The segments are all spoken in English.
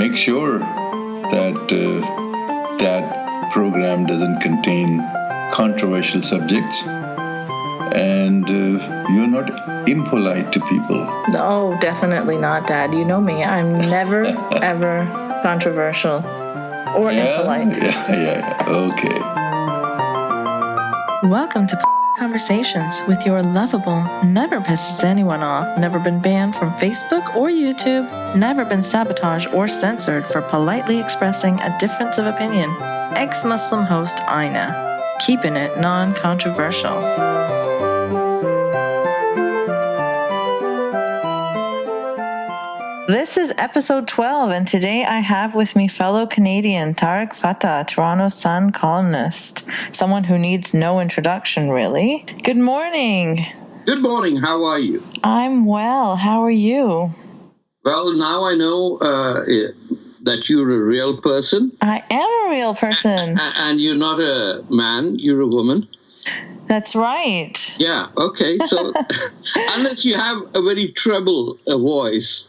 make sure that that program doesn't contain controversial subjects, and you're not impolite to people. No, definitely not, Dad. You know me. I'm never, ever controversial or impolite. Yeah. Okay. Welcome to Conversations with your lovable, never pisses anyone off, never been banned from Facebook or YouTube, never been sabotaged or censored for politely expressing a difference of opinion, ex-Muslim host Aina, keeping it non-controversial. This is episode 12, and today I have with me fellow Canadian Tarek Fatah, Toronto Sun columnist, someone who needs no introduction, really. Good morning. Good morning. How are you? I'm well. How are you? Well, now I know that you're a real person. I am a real person. And you're not a man, you're a woman. That's right. Yeah, okay. So, unless you have a very treble voice.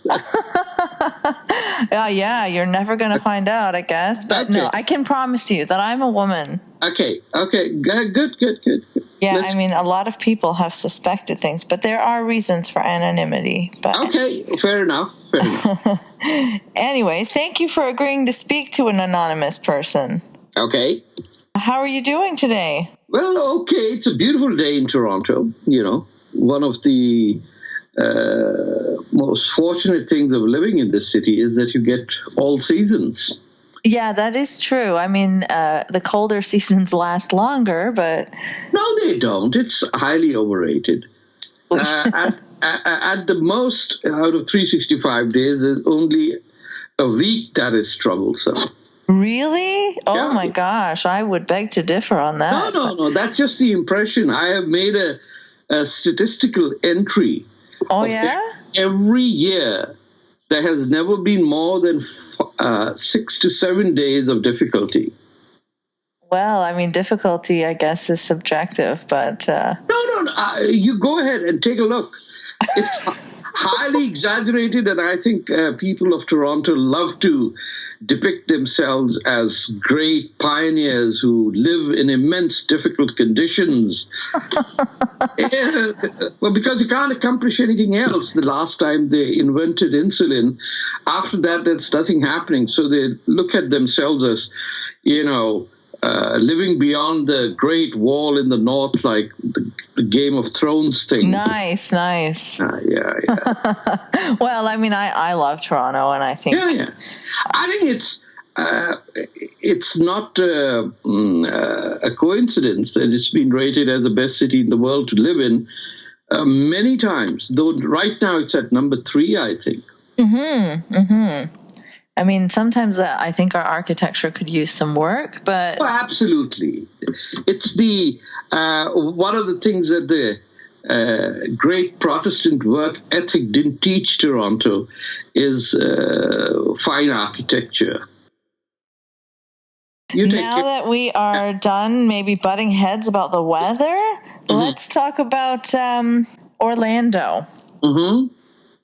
Yeah, you're never going to find out, I guess. But okay. No, I can promise you that I'm a woman. Okay. Good. Yeah, I mean, a lot of people have suspected things, but there are reasons for anonymity. But okay, fair enough. Anyway, thank you for agreeing to speak to an anonymous person. Okay. How are you doing today? Well, okay. It's a beautiful day in Toronto. You know, one of the most fortunate things of living in this city is that you get all seasons. Yeah, that is true. I mean, the colder seasons last longer, but... No, they don't. It's highly overrated. At the most, out of 365 days, there's only a week that is troublesome. Really? Oh, yeah. My gosh. I would beg to differ on that. No. That's just the impression. I have made a statistical entry. Oh, yeah? Every year, there has never been more than 6 to 7 days of difficulty. Well, I mean, difficulty, I guess, is subjective, but... No. You go ahead and take a look. It's highly exaggerated, and I think people of Toronto love to depict themselves as great pioneers who live in immense difficult conditions. Well, because you can't accomplish anything else. The last time they invented insulin, after that, there's nothing happening. So they look at themselves as, living beyond the Great Wall in the North, like the Game of Thrones thing. Nice. Yeah. Well, I mean, I love Toronto, and I think... Yeah. I think it's not a coincidence that it's been rated as the best city in the world to live in many times, though right now it's at number 3, I think. I mean, sometimes I think our architecture could use some work, but... Oh, absolutely. It's the one of the things that the great Protestant work ethic didn't teach Toronto is fine architecture. Now that we are done maybe butting heads about the weather, let's talk about Orlando. Mm-hmm.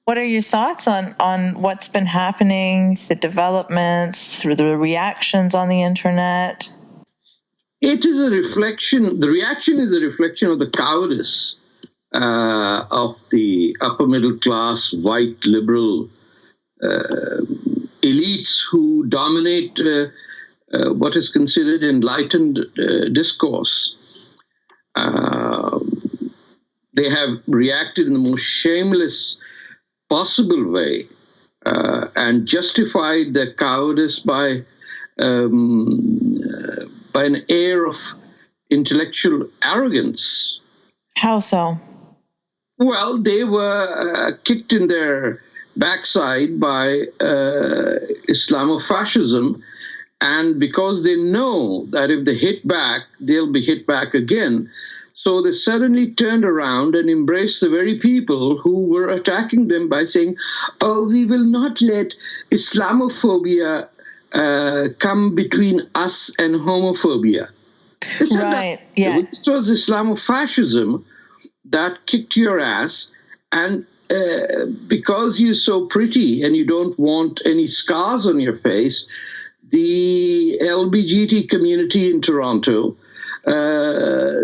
What are your thoughts on what's been happening, the developments, through the reactions on the internet? It is a reflection. The reaction is a reflection of the cowardice of the upper middle class, white liberal elites who dominate what is considered enlightened discourse. They have reacted in the most shameless possible way and justified their cowardice by an air of intellectual arrogance. How so? Well, they were kicked in their backside by Islamofascism, and because they know that if they hit back, they'll be hit back again. So they suddenly turned around and embraced the very people who were attacking them by saying, "Oh, we will not let Islamophobia come between us and homophobia." Right, yeah. This was Islamofascism that kicked your ass, and because you're so pretty and you don't want any scars on your face, the LBGT community in Toronto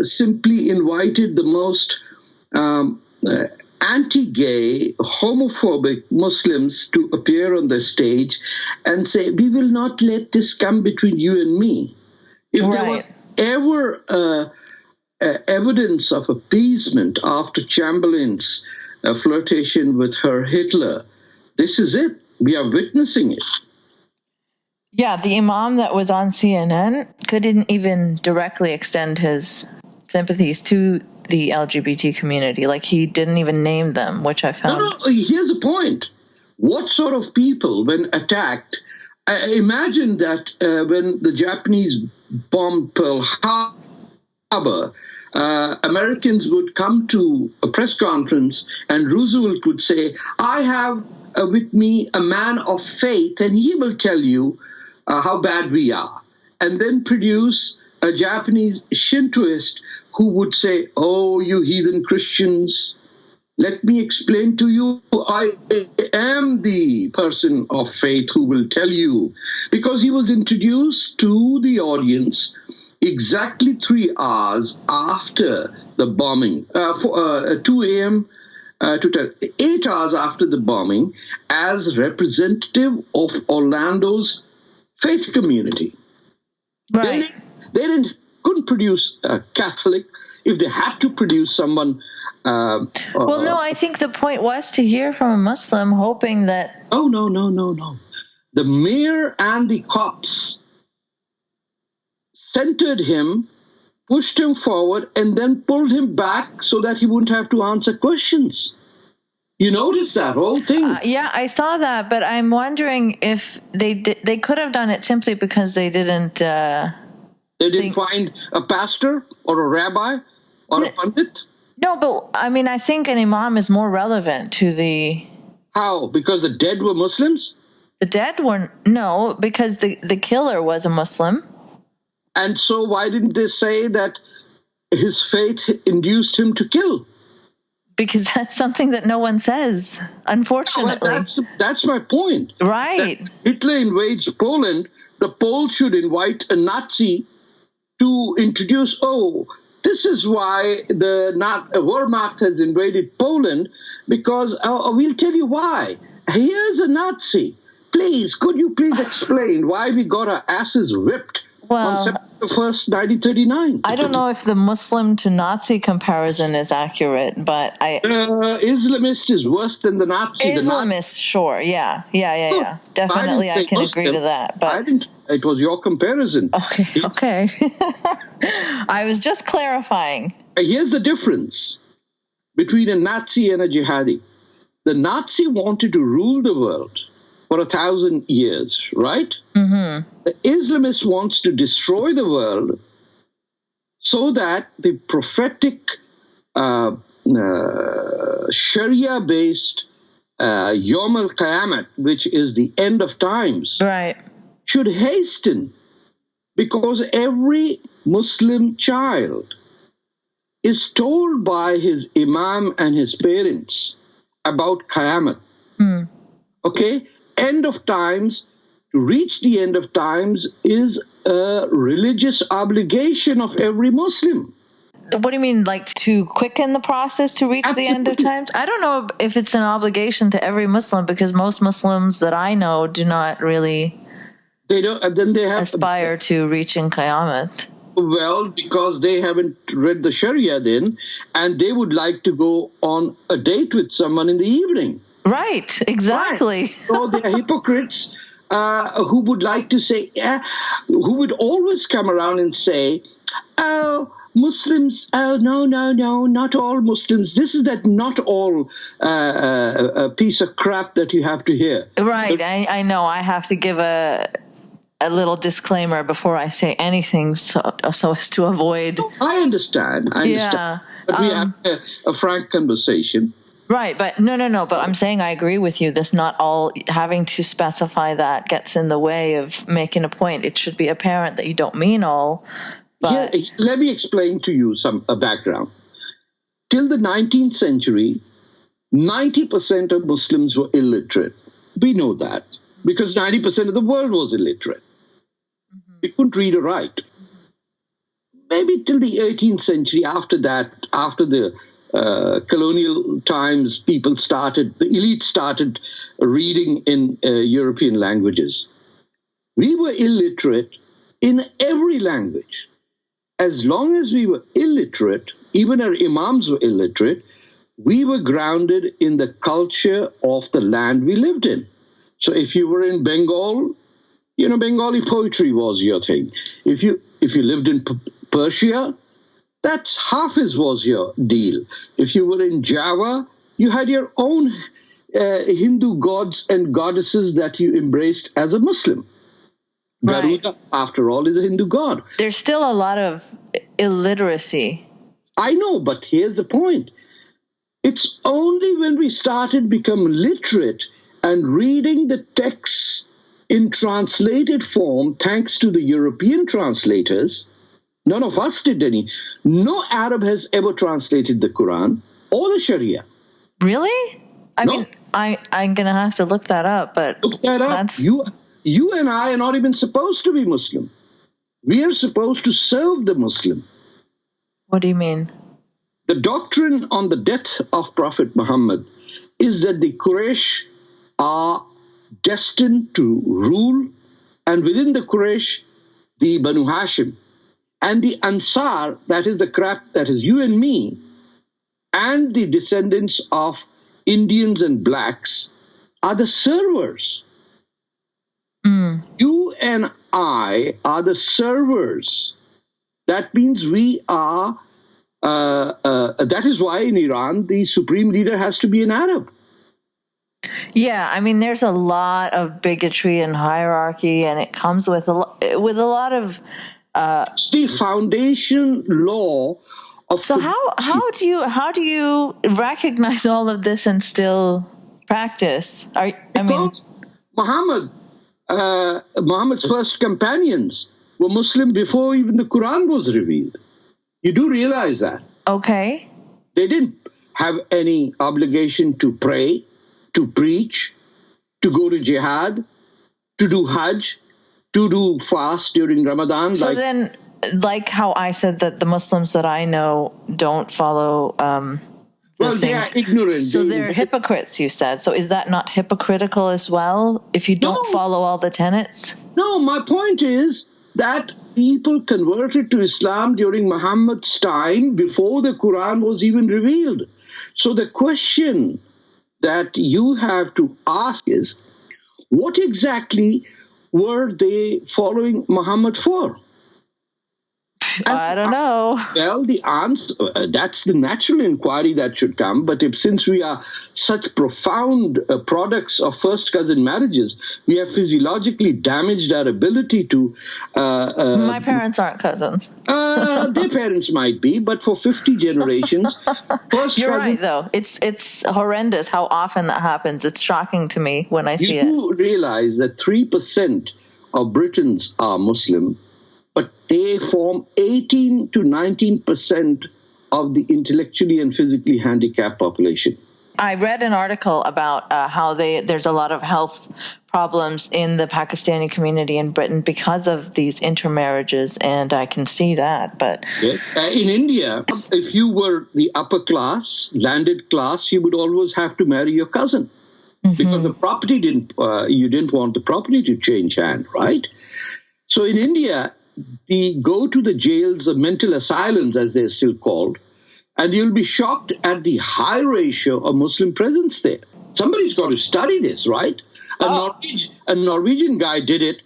simply invited the most anti-gay, homophobic Muslims to appear on the stage and say, we will not let this come between you and me. If there was ever evidence of appeasement after Chamberlain's flirtation with her Hitler, this is it. We are witnessing it. Yeah, the imam that was on CNN couldn't even directly extend his sympathies to the LGBT community. Like, he didn't even name them, which I found. No, here's the point. What sort of people, when attacked, imagine that when the Japanese bombed Pearl Harbor, Americans would come to a press conference and Roosevelt would say, I have with me a man of faith and he will tell you how bad we are. And then produce a Japanese Shintoist who would say, oh, you heathen Christians, let me explain to you, I am the person of faith who will tell you. Because he was introduced to the audience exactly 3 hours after the bombing, 2 a.m. to 8 hours after the bombing, as representative of Orlando's faith community. Right. They couldn't produce a Catholic. If they had to produce someone... well, no, I think the point was to hear from a Muslim, hoping that... Oh, no. The mayor and the cops centered him, pushed him forward, and then pulled him back so that he wouldn't have to answer questions. You noticed that whole thing? Yeah, I saw that, but I'm wondering if they could have done it simply because they didn't... They didn't find a pastor or a rabbi or a pundit? No, but I mean, I think an imam is more relevant to the... How? Because the dead were Muslims? The dead weren't... No, because the killer was a Muslim. And so why didn't they say that his faith induced him to kill? Because that's something that no one says, unfortunately. Well, that's my point. Right. That Hitler invades Poland, the Poles should invite a Nazi to introduce, this is why the Wehrmacht has invaded Poland, because we'll tell you why. Here's a Nazi. Please, could you please explain why we got our asses ripped on September 1st, 1939? I don't know if the Muslim to Nazi comparison is accurate, but Islamist is worse than the Nazi. Islamist, sure, yeah. Definitely, I can agree to that. But I didn't. It was your comparison. Okay. I was just clarifying. Here's the difference between a Nazi and a jihadi. The Nazi wanted to rule the world for 1,000 years, right? Mm-hmm. The Islamist wants to destroy the world so that the prophetic Sharia-based Yom al-Qiyamah, which is the end of times, right, should hasten, because every Muslim child is told by his imam and his parents about Qiyamah. Okay? End of times, to reach the end of times is a religious obligation of every Muslim. What do you mean, like to quicken the process to reach the end of times? I don't know if it's an obligation to every Muslim, because most Muslims that I know do not really aspire to reaching Qiyamah. Well, because they haven't read the Sharia then, and they would like to go on a date with someone in the evening. Right, exactly. Right. So they are hypocrites who would like to say, who would always come around and say, Muslims, no, not all Muslims. This is that not all piece of crap that you have to hear. Right, I know. I have to give a little disclaimer before I say anything so as to avoid... I understand. Yeah. But we have a frank conversation. Right, but no, but I'm saying I agree with you. This not all having to specify that gets in the way of making a point. It should be apparent that you don't mean all. But let me explain to you a background. Till the 19th century, 90% of Muslims were illiterate. We know that because 90% of the world was illiterate. We couldn't read or write. Maybe till the 18th century, after that, after the colonial times, the elite started reading in European languages. We were illiterate in every language. As long as we were illiterate, even our imams were illiterate, we were grounded in the culture of the land we lived in. So if you were in Bengal, Bengali poetry was your thing. If you lived in Persia, that's Hafiz was your deal. If you were in Java, you had your own Hindu gods and goddesses that you embraced as a Muslim. Right. Garuda, after all, is a Hindu god. There's still a lot of illiteracy. I know, but here's the point. It's only when we started become literate and reading the texts in translated form, thanks to the European translators. None of us did any. No Arab has ever translated the Quran or the Sharia. Really? I No. mean, I'm going to have to look that up, but Look that up. that's... You and I are not even supposed to be Muslim. We are supposed to serve the Muslim. What do you mean? The doctrine on the death of Prophet Muhammad is that the Quraysh are destined to rule, and within the Quraysh, the Banu Hashim, and the Ansar, that is the crap that is you and me, and the descendants of Indians and blacks are the servers. You and I are the servers. That means we are, that is why in Iran, the supreme leader has to be an Arab. Yeah, I mean, there's a lot of bigotry and hierarchy, and it comes with a lot of... It's the foundation law of... So how do you recognize all of this and still practice? Because Muhammad's first companions were Muslim before even the Quran was revealed. You do realize that. Okay. They didn't have any obligation to pray, to preach, to go to jihad, to do hajj, to do fast during Ramadan. So then, like how I said that the Muslims that I know don't follow they are ignorant. So they're hypocrites, you said. So is that not hypocritical as well, if you don't follow all the tenets? No, my point is that people converted to Islam during Muhammad's time before the Quran was even revealed. So the question that you have to ask is, what exactly were they following Muhammad for? I don't know. Well, the answer, that's the natural inquiry that should come. But since we are such profound products of first cousin marriages, we have physiologically damaged our ability to... My parents aren't cousins. Their parents might be, but for 50 generations... You're right, though. It's horrendous how often that happens. It's shocking to me when I see it. You do realize that 3% of Britons are Muslim, but they form 18 to 19% of the intellectually and physically handicapped population. I read an article about how there's a lot of health problems in the Pakistani community in Britain because of these intermarriages, and I can see that. But in India, if you were the upper class, landed class, you would always have to marry your cousin because the property you didn't want the property to change hand, right? So in India, go to the jails, the mental asylums, as they're still called, and you'll be shocked at the high ratio of Muslim presence there. Somebody's got to study this, right? A Norwegian guy did it,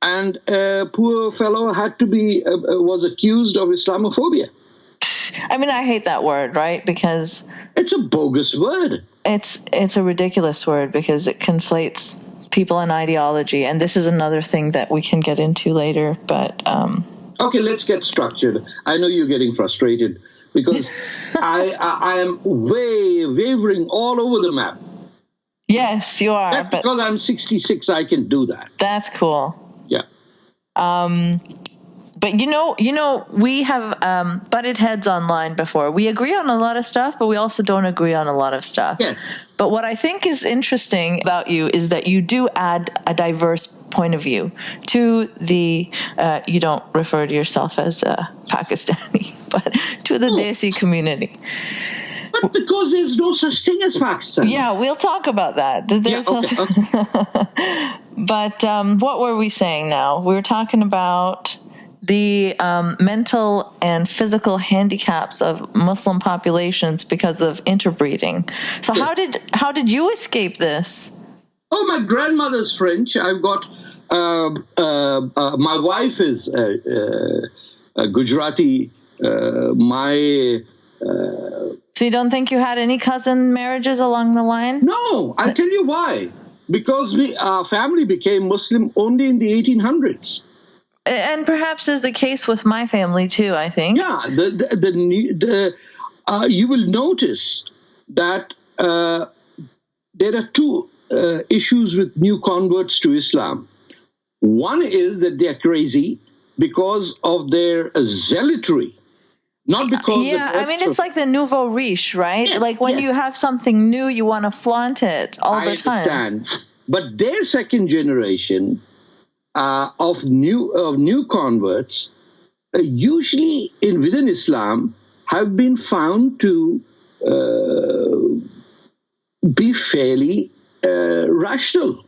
and a poor fellow was accused of Islamophobia. I mean, I hate that word, right? Because it's a bogus word. It's a ridiculous word because it conflates people and ideology, and this is another thing that we can get into later. But okay, let's get structured. I know you're getting frustrated because I am wavering all over the map. Yes, you are. That's because I'm 66. I can do that. That's cool. Yeah. But we have butted heads online before. We agree on a lot of stuff, but we also don't agree on a lot of stuff. Yes. But what I think is interesting about you is that you do add a diverse point of view to the, you don't refer to yourself as Pakistani, but to the Desi community. But because there's no such thing as Pakistan. Yeah, we'll talk about that. But what were we saying now? We were talking about the mental and physical handicaps of Muslim populations because of interbreeding. So how did you escape this? Oh, my grandmother's French. I've got my wife is Gujarati. So you don't think you had any cousin marriages along the line? No, I'll tell you why. Because our family became Muslim only in the 1800s. And perhaps is the case with my family too, I think. Yeah, you will notice that there are two issues with new converts to Islam. One is that they are crazy because of their zealotry. Not because... Yeah, I mean, it's like the nouveau riche, right? Yes, like when you have something new, you want to flaunt it all the time. I understand. But their second generation of new converts, usually within Islam, have been found to be fairly rational,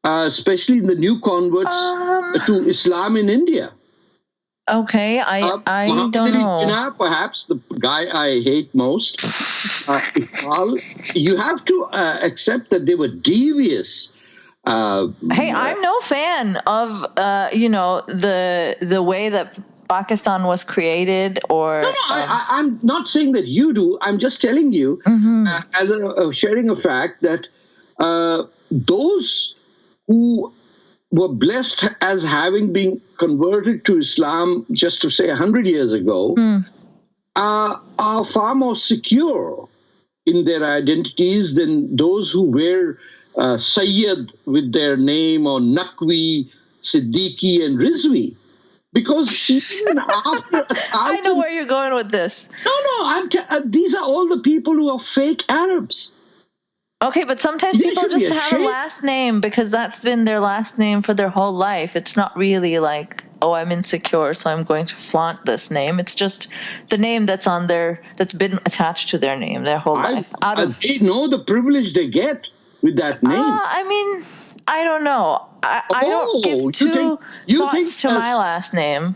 especially in the new converts to Islam in India. Okay, I Mohammed don't know. Jinnah, perhaps the guy I hate most. You have to accept that they were devious. Hey, I'm no fan of the way that Pakistan was created, or no, I'm not saying that you do. I'm just telling you as sharing a fact that those who were blessed as having been converted to Islam just to say 100 years ago are far more secure in their identities than those who wear Sayyid with their name, or Naqvi, Siddiqui, and Rizvi. Because even after 1,000... I know where you're going with this. No, these are all the people who are fake Arabs. Okay, but sometimes people just have a last name because that's been their last name for their whole life. It's not really like, oh, I'm insecure, so I'm going to flaunt this name. It's just the name that's been attached to their name their whole life. They know the privilege they get with that name. I mean, I don't know. I don't give two thoughts to my last name.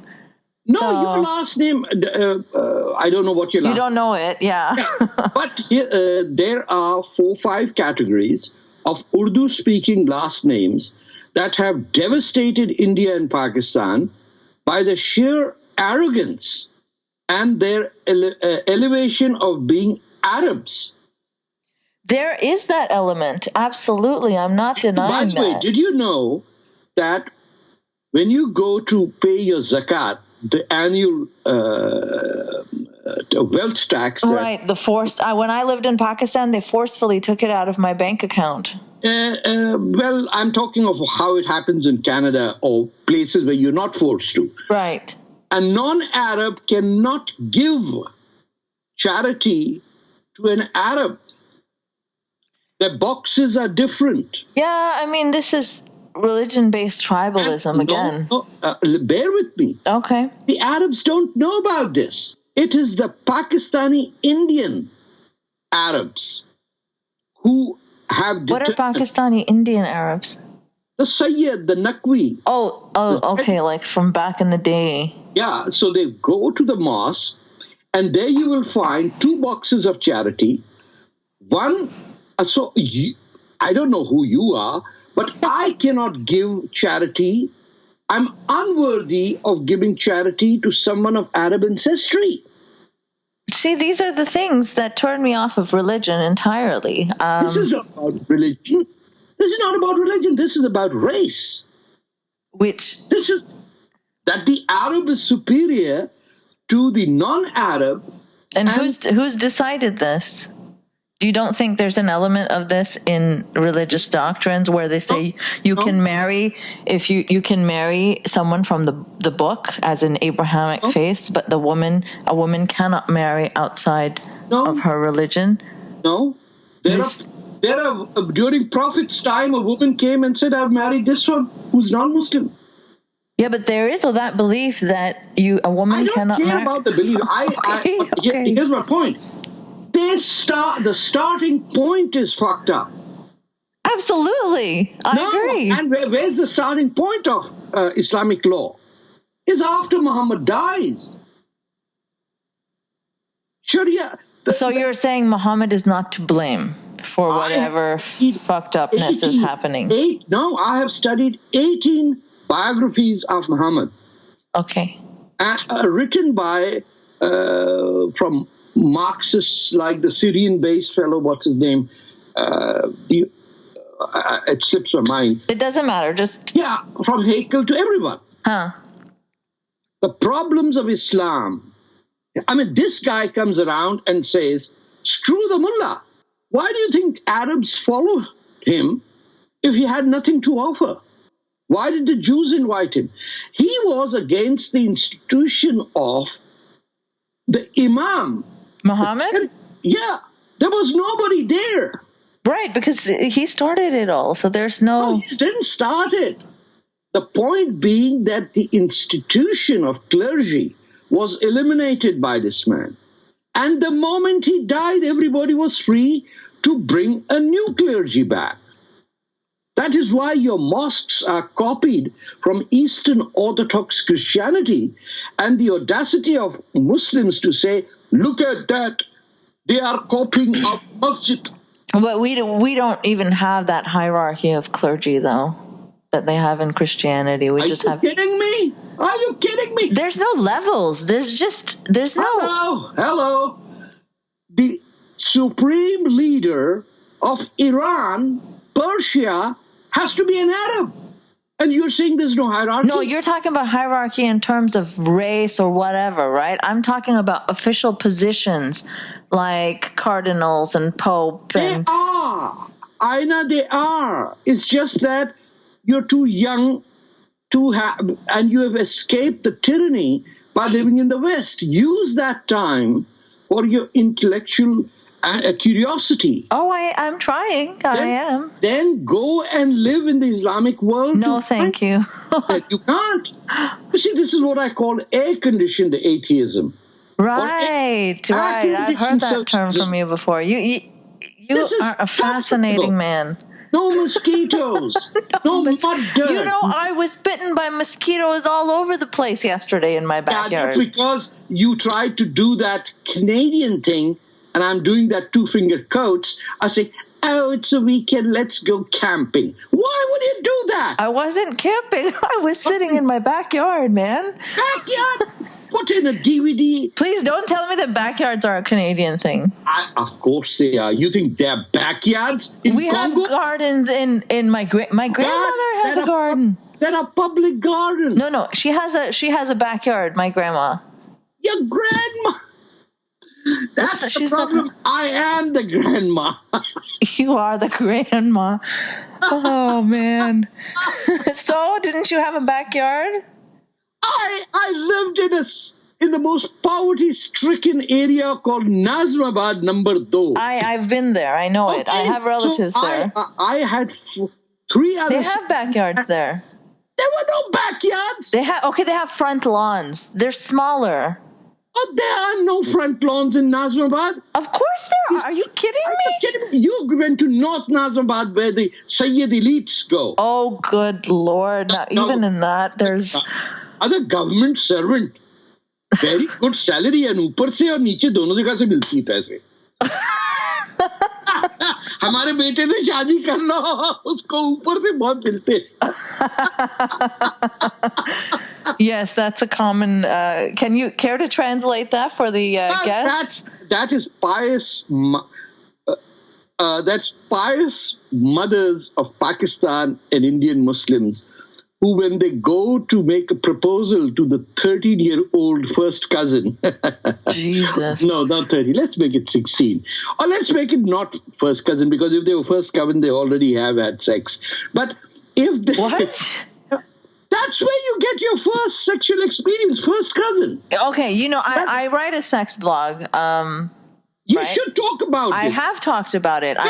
No, your last name, I don't know what your last name is. You don't know it, yeah. But there are 4-5 categories of Urdu-speaking last names that have devastated India and Pakistan by the sheer arrogance and their elevation of being Arabs. There is that element, absolutely. I'm not denying that. By the way, did you know that when you go to pay your zakat, the annual wealth tax... Right, the forced... when I lived in Pakistan, they forcefully took it out of my bank account. Well, I'm talking of how it happens in Canada or places where you're not forced to. Right. A non-Arab cannot give charity to an Arab. Their boxes are different. Yeah, I mean, this is religion-based tribalism again. Bear with me. Okay. The Arabs don't know about this. It is the Pakistani Indian Arabs who have... What are Pakistani Indian Arabs? The Sayyid, the Naqvi. Oh, okay, like from back in the day. Yeah, so they go to the mosque, and there you will find 2 boxes of charity. One, I don't know who you are, but I cannot give charity. I'm unworthy of giving charity to someone of Arab ancestry. See, these are the things that turn me off of religion entirely. This is not about religion. This is not about religion. This is about race. This is that the Arab is superior to the non-Arab. And who's decided this? You don't think there's an element of this in religious doctrines where they say you can marry if you can marry someone from the book as an Abrahamic faith, but a woman cannot marry outside of her religion? No. There are during Prophet's time, a woman came and said, "I've married this one who's non-Muslim." Yeah, but there is that belief that a woman cannot marry. I don't care about the belief. Here's my point. The starting point is fucked up. Absolutely. I agree. And where's the starting point of Islamic law? Is after Muhammad dies. Sharia. So you're saying Muhammad is not to blame for whatever fucked upness is happening? I have studied 18 biographies of Muhammad. Okay. Written by, from Marxists like the Syrian-based fellow, what's his name? It slips my mind. It doesn't matter, from Haeckel to everyone. The problems of Islam. I mean, this guy comes around and says, screw the mullah. Why do you think Arabs followed him if he had nothing to offer? Why did the Jews invite him? He was against the institution of the Imam. Muhammad? Yeah, there was nobody there. Right, because he started it all, so there's no... he didn't start it. The point being that the institution of clergy was eliminated by this man. And the moment he died, everybody was free to bring a new clergy back. That is why your mosques are copied from Eastern Orthodox Christianity, and the audacity of Muslims to say, look at that, they are copying our masjid. But we don't even have that hierarchy of clergy, though, that they have in Christianity. Are you kidding me? Are you kidding me? There's no levels. There's no... Hello. The supreme leader of Iran, Persia, has to be an Arab. And you're saying there's no hierarchy? No, you're talking about hierarchy in terms of race or whatever, right? I'm talking about official positions like cardinals and pope. They are. Aina, they are. It's just that you're too young to have, and you have escaped the tyranny by living in the West. Use that time for your intellectual curiosity. Oh, I'm trying. I am. Then go and live in the Islamic world. No, thank you. You can't. You see, this is what I call air-conditioned atheism. Right. I've heard that term from you before. You are a fascinating man. No mosquitoes. no mud dirt. You know, I was bitten by mosquitoes all over the place yesterday in my backyard. Yeah, that's because you tried to do that Canadian thing, and I'm doing that two-finger quotes. I say, oh, it's a weekend, let's go camping. Why would you do that? I wasn't camping. I was sitting in my backyard, man. Backyard? Put in a DVD. Please don't tell me that backyards are a Canadian thing. Of course they are. You think they're backyards in we Congo? Have gardens in my grandmother has a garden. They're a public garden. No, she has a backyard. My grandma. Your grandma. That's the problem. I am the grandma. You are the grandma. Oh man. So, didn't you have a backyard? I lived in the most poverty-stricken area called Nazimabad number 2. I've been there. I know it. I have relatives there. I had 3 others. They have backyards there. There were no backyards. They have front lawns. They're smaller. Oh, there are no front lawns in Nazimabad. Of course there are. Are you kidding me? You went to North Nazimabad where the Sayyid elites go. Oh, good Lord. Now, even in that, there's... Other government servant. Very good salary and ऊपर से और नीचे दोनों जगह से मिलती है पैसे. हमारे बेटे से शादी कर लो उसको ऊपर से बहुत मिलते. Yes, that's a common. Can you care to translate that for the guests? That is pious. That's pious mothers of Pakistan and Indian Muslims who, when they go to make a proposal to the 13-year-old first cousin, Jesus. no, not 30, let's make it 16. Or let's make it not first cousin, because if they were first cousin, they already have had sex. But if they... What? That's where you get your first sexual experience, first cousin. Okay, I write a sex blog. You right? should talk about it. I have talked about it. Well,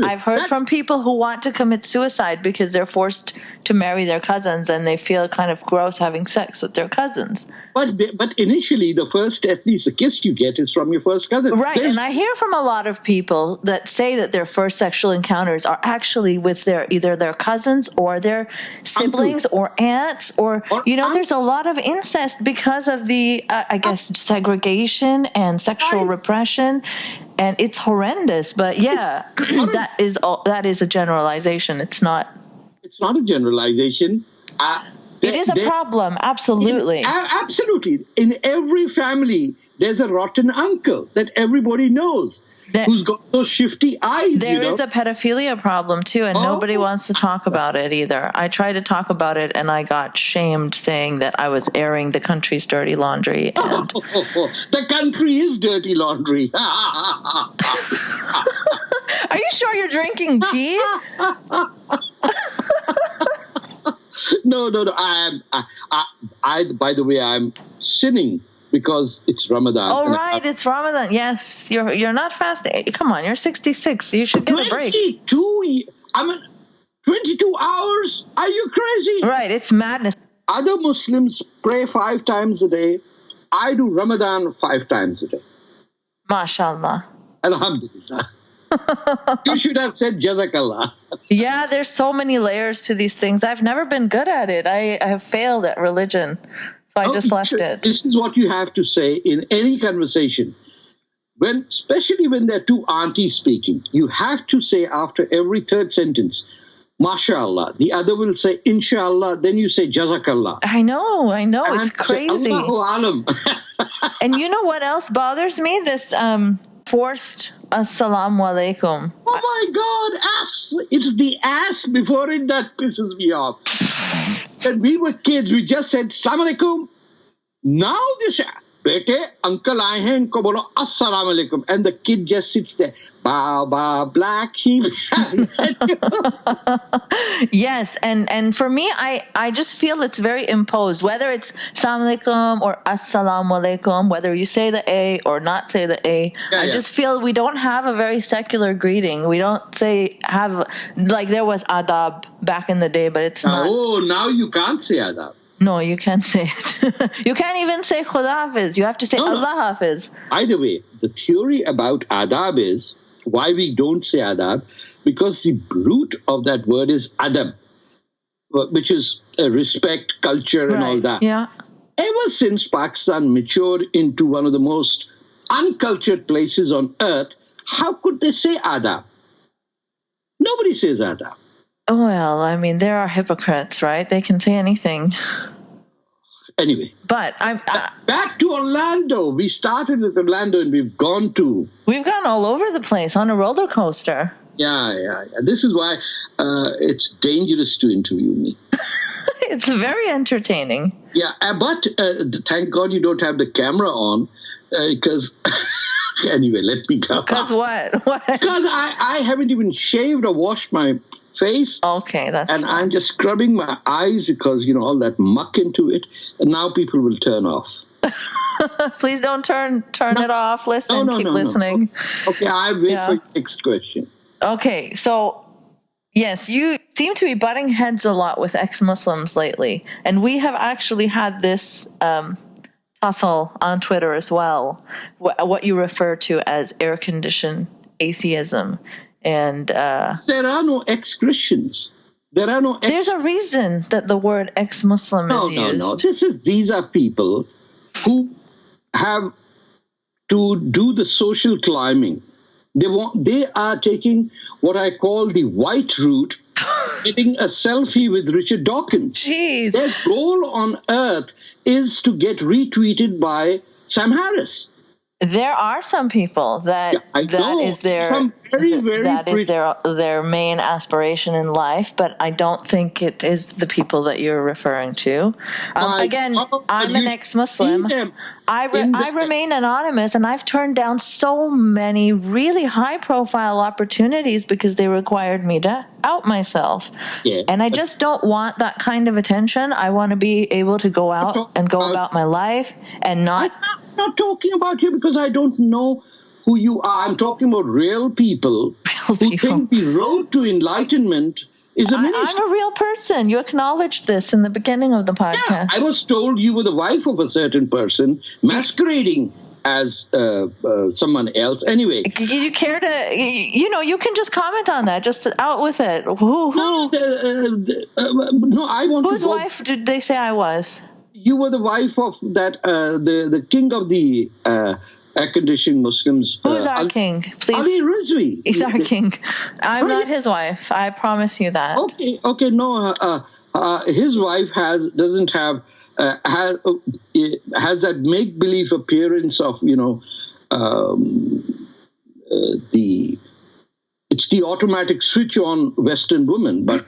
I've heard from people who want to commit suicide because they're forced to marry their cousins and they feel kind of gross having sex with their cousins. But initially, the first, at least the kiss you get is from your first cousin. Right, and I hear from a lot of people that say that their first sexual encounters are actually with either their cousins or their siblings or aunts or there's a lot of incest because of the, I guess, segregation and sexual repression, and it's horrendous. But yeah, that is a generalization. It's not a generalization. It is a problem, absolutely. Absolutely. In every family, there's a rotten uncle that everybody knows who's got those shifty eyes. There is a pedophilia problem, too, and nobody wants to talk about it either. I tried to talk about it, and I got shamed saying that I was airing the country's dirty laundry. And the country is dirty laundry. Are you sure you're drinking tea? No. I by the way, I'm sinning because it's Ramadan. Oh, right, it's Ramadan. Yes, you're not fasting. Come on, you're 66. You should get a break. 22 hours? Are you crazy? Right, it's madness. Other Muslims pray 5 times a day. I do Ramadan 5 times a day. MashaAllah. Alhamdulillah. You should have said Jazakallah. Yeah, there's so many layers to these things. I've never been good at it. I have failed at religion, so I just left it. This is what you have to say in any conversation. Especially when there are 2 aunties speaking, you have to say after every third sentence, MashaAllah. The other will say Inshallah, then you say Jazakallah. I know, it's crazy. Allahu Alam. And you know what else bothers me? This forced Assalamu alaikum. Oh my God, ass! It's the ass before it that pisses me off. When we were kids, we just said Assalamu alaikum. Now this, bete, uncle aaye hain, inko bolo Assalamu alaikum. And the kid just sits there. Ba, black sheep. Yes, and for me, I just feel it's very imposed. Whether it's Assalamu alaikum or Assalamu alaikum, whether you say the A or not say the A, I just feel we don't have a very secular greeting. We don't like there was adab back in the day, but it's not. Oh, now you can't say adab. No, you can't say it. You can't even say Khuda Hafiz. You have to say Allah Hafiz. Either way, the theory about adab is why we don't say adab, because the root of that word is adab, which is respect, culture, and all that. Yeah. Ever since Pakistan matured into one of the most uncultured places on earth, how could they say adab? Nobody says adab. Well, I mean, there are hypocrites, right? They can say anything. Anyway, but back to Orlando. We started with Orlando, and we've gone all over the place on a roller coaster. Yeah. This is why it's dangerous to interview me. It's very entertaining. Yeah, but thank God you don't have the camera on, because anyway, let me go. Because what? Because I haven't even shaved or washed my face. Okay, and I'm just scrubbing my eyes because all that muck into it, and now people will turn off. Please don't turn it off. Listen, keep listening. Okay, I'll wait for the next question. Okay, so yes, you seem to be butting heads a lot with ex-Muslims lately, and we have actually had this tussle on Twitter as well. What you refer to as air-conditioned atheism. And there are no ex-Christians. There's a reason that the word ex-Muslim is used. No. These are people who have to do the social climbing. They are taking what I call the white route, getting a selfie with Richard Dawkins. Jeez. Their goal on earth is to get retweeted by Sam Harris. There are some people that that is their some very, very that is their main aspiration in life, but I don't think it is the people that you're referring to. Again, I'm an ex-Muslim. I remain anonymous, and I've turned down so many really high-profile opportunities because they required me to out myself. Yeah, and I just don't want that kind of attention. I want to be able to go out and go about my life and not. I'm not talking about you because I don't know who you are. I'm talking about real people who think the road to enlightenment is a ministry. I'm a real person. You acknowledged this in the beginning of the podcast. Yeah, I was told you were the wife of a certain person masquerading as someone else. Anyway, you care to? You can just comment on that. Just out with it. Who? No, I want. Whose wife did they say I was? You were the wife of that the king of the air-conditioned Muslims. Who's our king? Please. Ali Rizvi. He's our king. I'm not his wife. I promise you that. Okay. No, his wife doesn't have has that make-believe appearance of it's the automatic switch on Western woman, but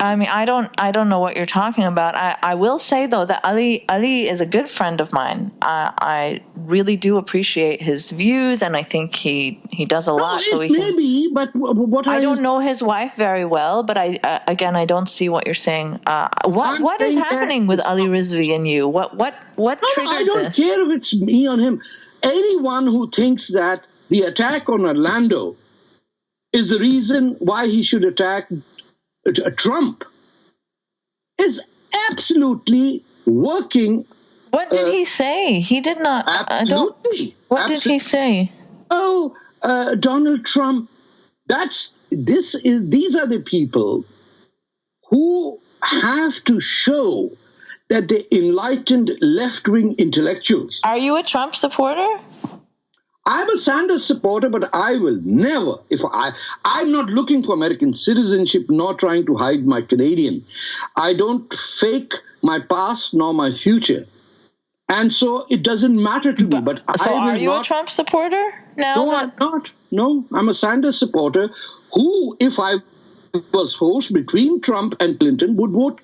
I mean, I don't know what you're talking about. I will say though that Ali is a good friend of mine. I really do appreciate his views, and I think he does a lot. Maybe, but what I don't know his wife very well, but I don't see what you're saying. What is happening with Ali Rizvi and you? What triggered this? I don't care if it's me or him. Anyone who thinks that the attack on Orlando is the reason why he should attack Trump is absolutely working. What did he say? He did not. Absolutely. What did he say? Oh, Donald Trump. These are the people who have to show that the enlightened left-wing intellectuals. Are you a Trump supporter? I'm a Sanders supporter, but I will never, I'm not looking for American citizenship nor trying to hide my Canadian. I don't fake my past nor my future. And so it doesn't matter to me. But are you a Trump supporter now? No, I'm not. No, I'm a Sanders supporter who, if I was forced between Trump and Clinton, would vote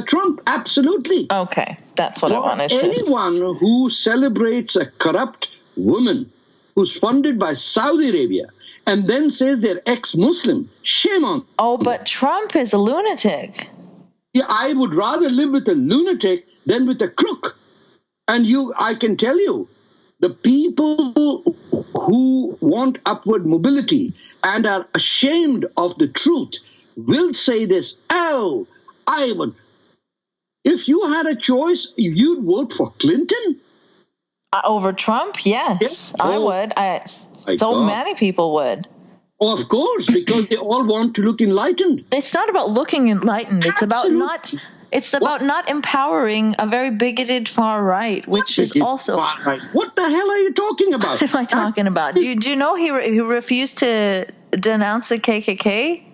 Trump. Absolutely. Okay, that's what I wanted to. Anyone who celebrates a corrupt woman who's funded by Saudi Arabia and then says they're ex-Muslim, shame on them. Oh, but Trump is a lunatic. Yeah, I would rather live with a lunatic than with a crook. And I can tell you, the people who want upward mobility and are ashamed of the truth will say this, if you had a choice, you'd vote for Clinton? Over Trump? Yes, I would. Many people would. Oh, of course, because they all want to look enlightened. It's not about looking enlightened. It's about not. It's about not empowering a very bigoted far right, which is also. Far right. What the hell are you talking about? What am I talking about? Do you know he refused to denounce the KKK?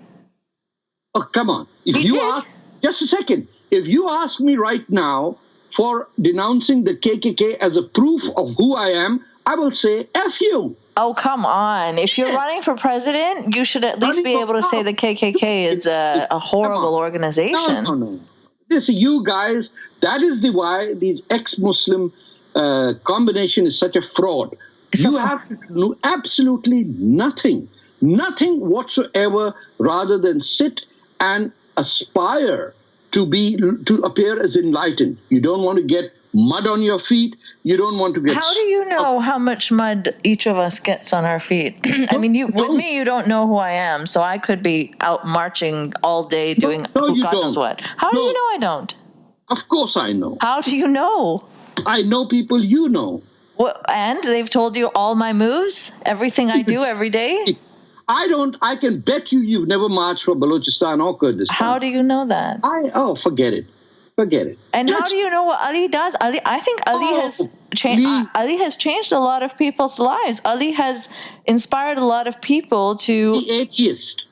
Oh, come on! Just a second. If you ask me right now for denouncing the KKK as a proof of who I am, I will say F you. Oh, come on. If you're running for president, you should at least be able to say the KKK is a horrible organization. No. Listen, you guys, that is why these ex-Muslim combination is such a fraud. You have to do absolutely nothing whatsoever rather than sit and aspire to appear as enlightened. You don't want to get mud on your feet. You don't want to get. How do you know how much mud each of us gets on our feet? I mean, with me, you don't know who I am, so I could be out marching all day doing God knows what. How do you know I don't? Of course I know. How do you know? I know people you know. And they've told you all my moves, everything I do every day? I can bet you've never marched for Balochistan or Kurdistan. How do you know that? Forget it. And how do you know what Ali does? I think Ali has changed a lot of people's lives. Ali has inspired a lot of people to be atheist.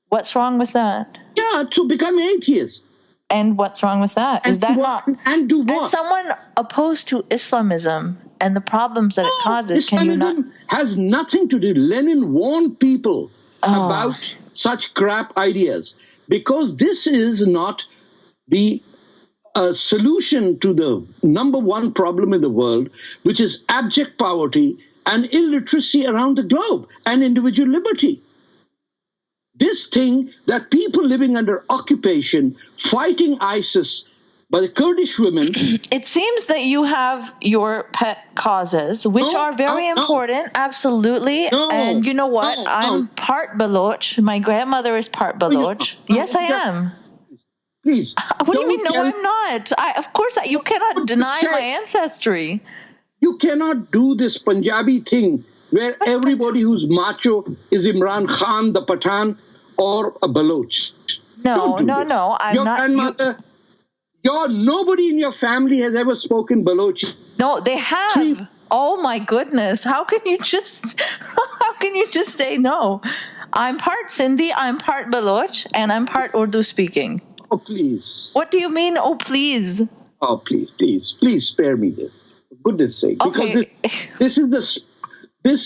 What's wrong with that? Yeah, to become atheist. And what's wrong with that? Is that not? And do what? As someone opposed to Islamism and the problems that it causes, can you not? Islamism has nothing to do. Lenin warned people about such crap ideas because this is not the solution to the number one problem in the world, which is abject poverty and illiteracy around the globe and individual liberty. This thing that people living under occupation, fighting ISIS by the Kurdish women. It seems that you have your pet causes, which are very important, absolutely. And you know what? I'm part Baloch. My grandmother is part Baloch. Yes, I am. Please. What do you mean? No, I'm not. Of course, you cannot deny my ancestry. You cannot do this Punjabi thing where everybody who's macho is Imran Khan, the Pathan, or a Baloch. No, I'm your not. Grandmother, nobody in your family has ever spoken Baloch. No, they have. Oh my goodness! How can you just say no? I'm part Sindhi, I'm part Baloch, and I'm part Urdu speaking. Oh please! What do you mean? Oh please! Oh please spare me this. For goodness sake, because this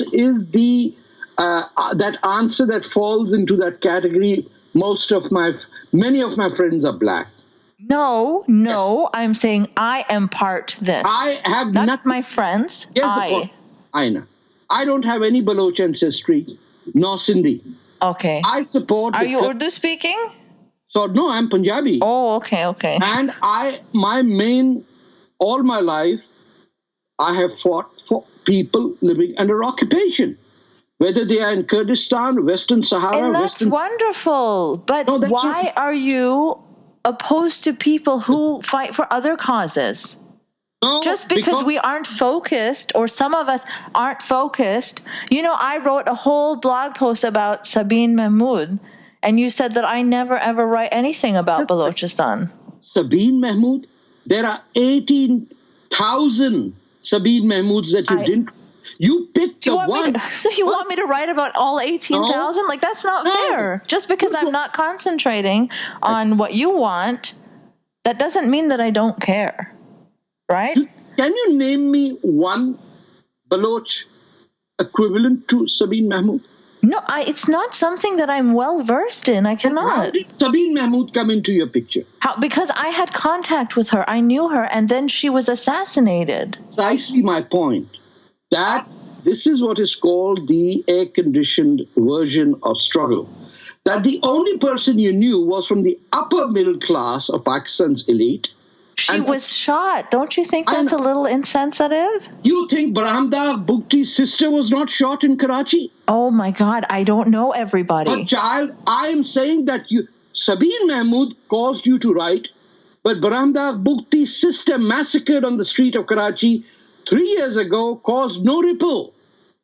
is the that answer that falls into that category. Many of my friends are black. No, yes. I'm saying I am part this. I have not my friends. I know. I don't have any Baloch ancestry, nor Sindhi. Okay. I support. Are you Urdu speaking? So no, I'm Punjabi. Oh, okay. And all my life, I have fought for people living under occupation, whether they are in Kurdistan, Western Sahara. And that's wonderful. But why are you opposed to people who fight for other causes? No, just because we aren't focused, or some of us aren't focused. You know, I wrote a whole blog post about Sabine Mahmood, and you said that I never ever write anything about Balochistan. Sabine Mahmood? There are 18,000 Sabine Mahmoods that you didn't. You picked the one. So you want me to write about all 18,000? Like, that's not fair. Just because I'm not concentrating on what you want, that doesn't mean that I don't care. Right? Can you name me one Baloch equivalent to Sabine Mahmood? No, it's not something that I'm well versed in. I cannot. How did Sabine Mahmood come into your picture? Because I had contact with her. I knew her, and then she was assassinated. Precisely my point. That this is what is called the air-conditioned version of struggle. That the only person you knew was from the upper middle class of Pakistan's elite. She was shot. Don't you think that's a little insensitive? You think Brahmdar Bhukti's sister was not shot in Karachi? Oh my God, I don't know everybody. But child, I am saying that Sabine Mahmood caused you to write, but Brahmdar Bhukti's sister massacred on the street of Karachi 3 years ago caused no ripple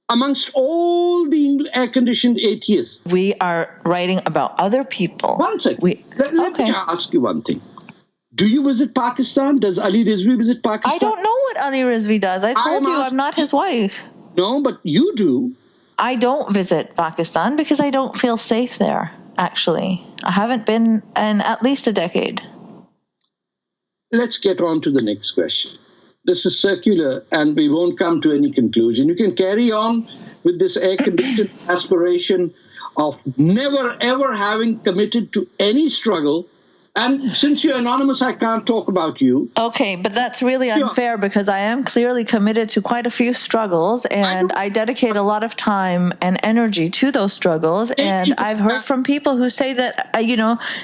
amongst all the air-conditioned atheists. We are writing about other people. One second. Let me ask you one thing. Do you visit Pakistan? Does Ali Rizvi visit Pakistan? I don't know what Ali Rizvi does. I told you I'm not his wife. No, but you do. I don't visit Pakistan because I don't feel safe there, actually. I haven't been in at least a decade. Let's get on to the next question. This is circular and we won't come to any conclusion. You can carry on with this air-conditioned aspiration of never ever having committed to any struggle. And since you're anonymous, I can't talk about you. Okay, but that's really unfair because I am clearly committed to quite a few struggles, and I dedicate a lot of time and energy to those struggles. And I've heard from people who say that,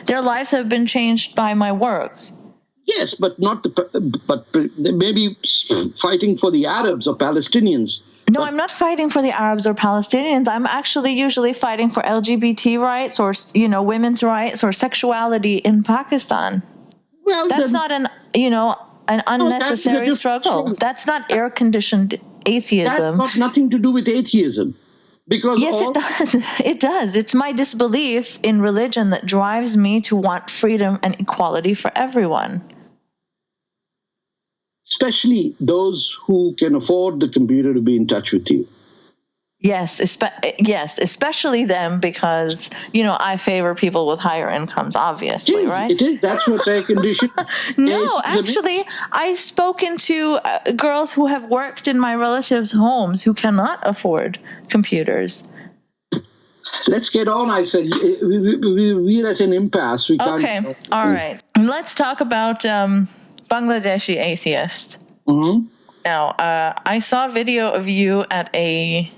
their lives have been changed by my work. Yes, but maybe fighting for the Arabs or Palestinians. No, I'm not fighting for the Arabs or Palestinians. I'm actually usually fighting for LGBT rights or, women's rights or sexuality in Pakistan. Well, that's not an unnecessary struggle. That's not air-conditioned atheism. That's got nothing to do with atheism. Because it does. It does. It's my disbelief in religion that drives me to want freedom and equality for everyone. Especially those who can afford the computer to be in touch with you. Yes, yes, especially them because, I favor people with higher incomes, obviously, right? It is. That's what air conditioning. No, actually, I've spoken to girls who have worked in my relatives' homes who cannot afford computers. Let's get on. I said we're at an impasse. We can't. Okay, all right. Let's talk about Bangladeshi atheists. Mm-hmm. Now, I saw a video of you at a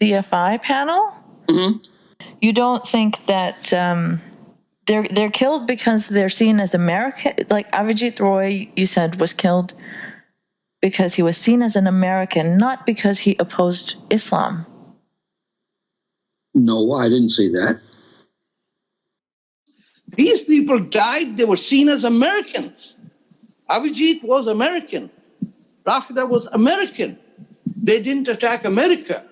CFI panel. Mm-hmm. You don't think that they're killed because they're seen as American? Like Avijit Roy, you said, was killed because he was seen as an American, not because he opposed Islam. No, I didn't say that. These people died, they were seen as Americans. Avijit was American. Rafida was American. They didn't attack America.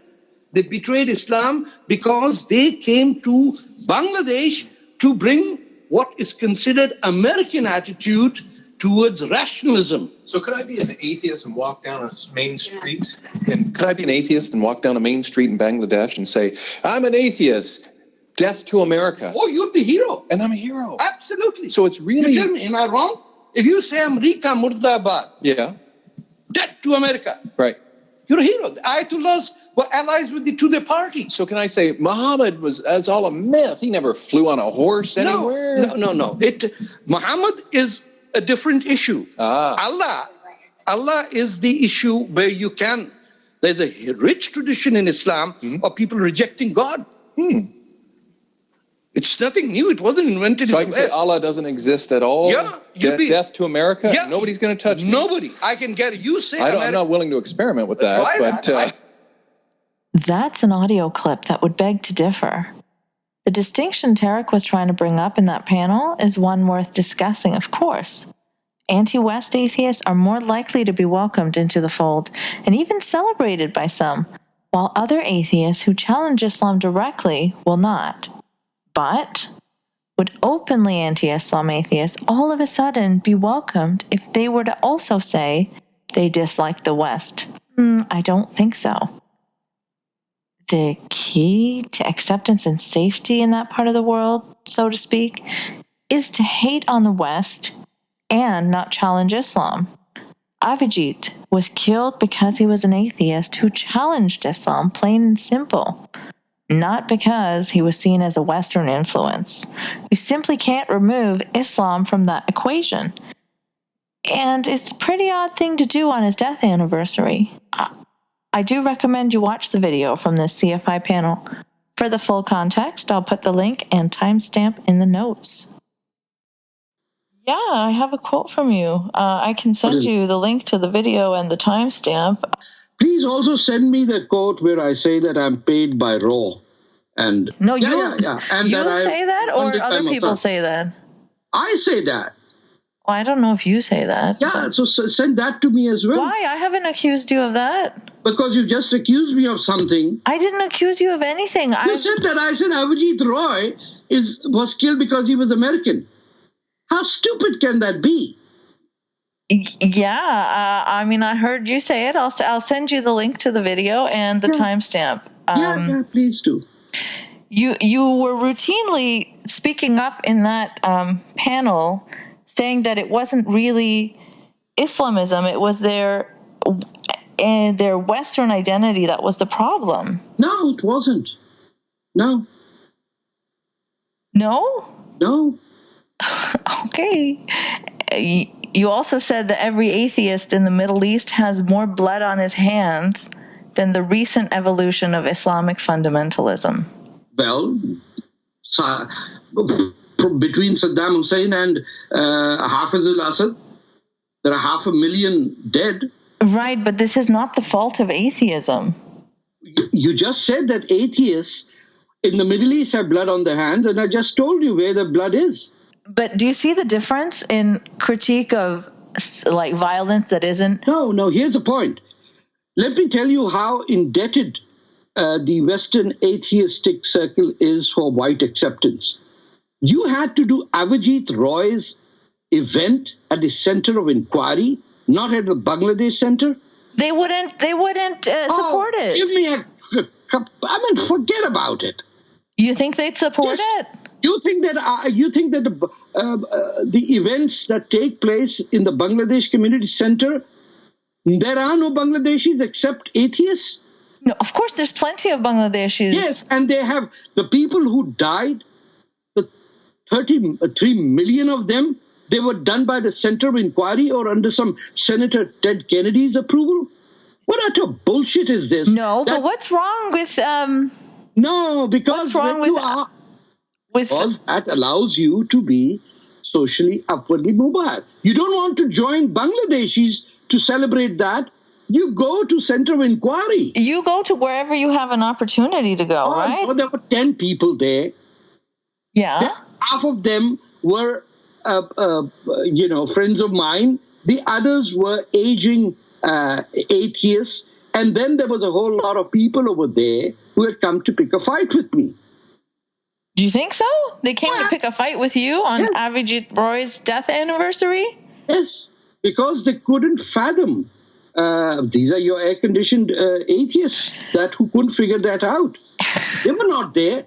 They betrayed Islam because they came to Bangladesh to bring what is considered American attitude towards rationalism. So could I be an atheist and walk down a main street? And could I be an atheist and walk down a main street in Bangladesh and say, I'm an atheist, death to America? Oh, you'd be a hero. And I'm a hero. Absolutely. So it's really... You tell me, am I wrong? If you say America Murdabad, Yeah. death to America, Right. you're a hero. The Ayatollahs were allies with the Tudeh party. So can I say Muhammad that's all a myth? He never flew on a horse anywhere? No. Muhammad is a different issue. Allah is the issue where you can. There's a rich tradition in Islam of people rejecting God. It's nothing new. It wasn't invented So in I can the say West. Allah doesn't exist at all? Yeah, you'd be- Death to America? Yeah. Nobody's going to touch me? Nobody. I can get it. You say I'm America. not willing to experiment with that. Try but that. That's an audio clip that would beg to differ. The distinction Tarek was trying to bring up in that panel is one worth discussing, of course. Anti-West atheists are more likely to be welcomed into the fold and even celebrated by some, while other atheists who challenge Islam directly will not. But would openly anti-Islam atheists all of a sudden be welcomed if they were to also say they dislike the West? I don't think so. The key to acceptance and safety in that part of the world, so to speak, is to hate on the West and not challenge Islam. Avijit was killed because he was an atheist who challenged Islam, plain and simple, not because he was seen as a Western influence. We simply can't remove Islam from that equation. And it's a pretty odd thing to do on his death anniversary. I do recommend you watch the video from this CFI panel. For the full context, I'll put the link and timestamp in the notes. Yeah, I have a quote from you. I can send you the link to the video and the timestamp. Please also send me the quote where I say that I'm paid by Raw. And No, you And you that say that, or other people say that? I say that. Well, I don't know if you say that. Yeah, so send that to me as well. Why? I haven't accused you of that. Because you just accused me of something. I didn't accuse you of anything. You said that. I said Avijit Roy was killed because he was American. How stupid can that be? Yeah, I mean, I heard you say it. I'll send you the link to the video and the timestamp. Yeah, please do. You were routinely speaking up in that panel, saying that it wasn't really Islamism; it was their Western identity that was the problem. No, it wasn't. No. No. Okay. You also said that every atheist in the Middle East has more blood on his hands than the recent evolution of Islamic fundamentalism. Well, between Saddam Hussein and Hafiz al-Assad, there are 500,000 dead. Right, but this is not the fault of atheism. You just said that atheists in the Middle East have blood on their hands, and I just told you where the blood is. But do you see the difference in critique of like violence that isn't? No, here's the point. Let me tell you how indebted the Western atheistic circle is for white acceptance. You had to do Avijit Roy's event at the Center of Inquiry, not at the Bangladesh Center. They wouldn't support it. Give me a forget about it. You think they'd support it? You think that the events that take place in the Bangladesh Community Center, there are no Bangladeshis except atheists? No, of course, there's plenty of Bangladeshis. Yes, and they have the people who died, the 33 million of them, they were done by the Center of Inquiry or under some Senator Ted Kennedy's approval. What utter bullshit is this? No, but what's wrong with... No, because that allows you to be socially upwardly mobile. You don't want to join Bangladeshis to celebrate that. You go to Center of Inquiry. You go to wherever you have an opportunity to go, right? Oh, there were 10 people there. Yeah. Half of them were, friends of mine. The others were aging atheists. And then there was a whole lot of people over there who had come to pick a fight with me. Do you think so? They came to pick a fight with you on Avijit Roy's death anniversary? Yes, because they couldn't fathom. These are your air-conditioned atheists who couldn't figure that out. They were not there.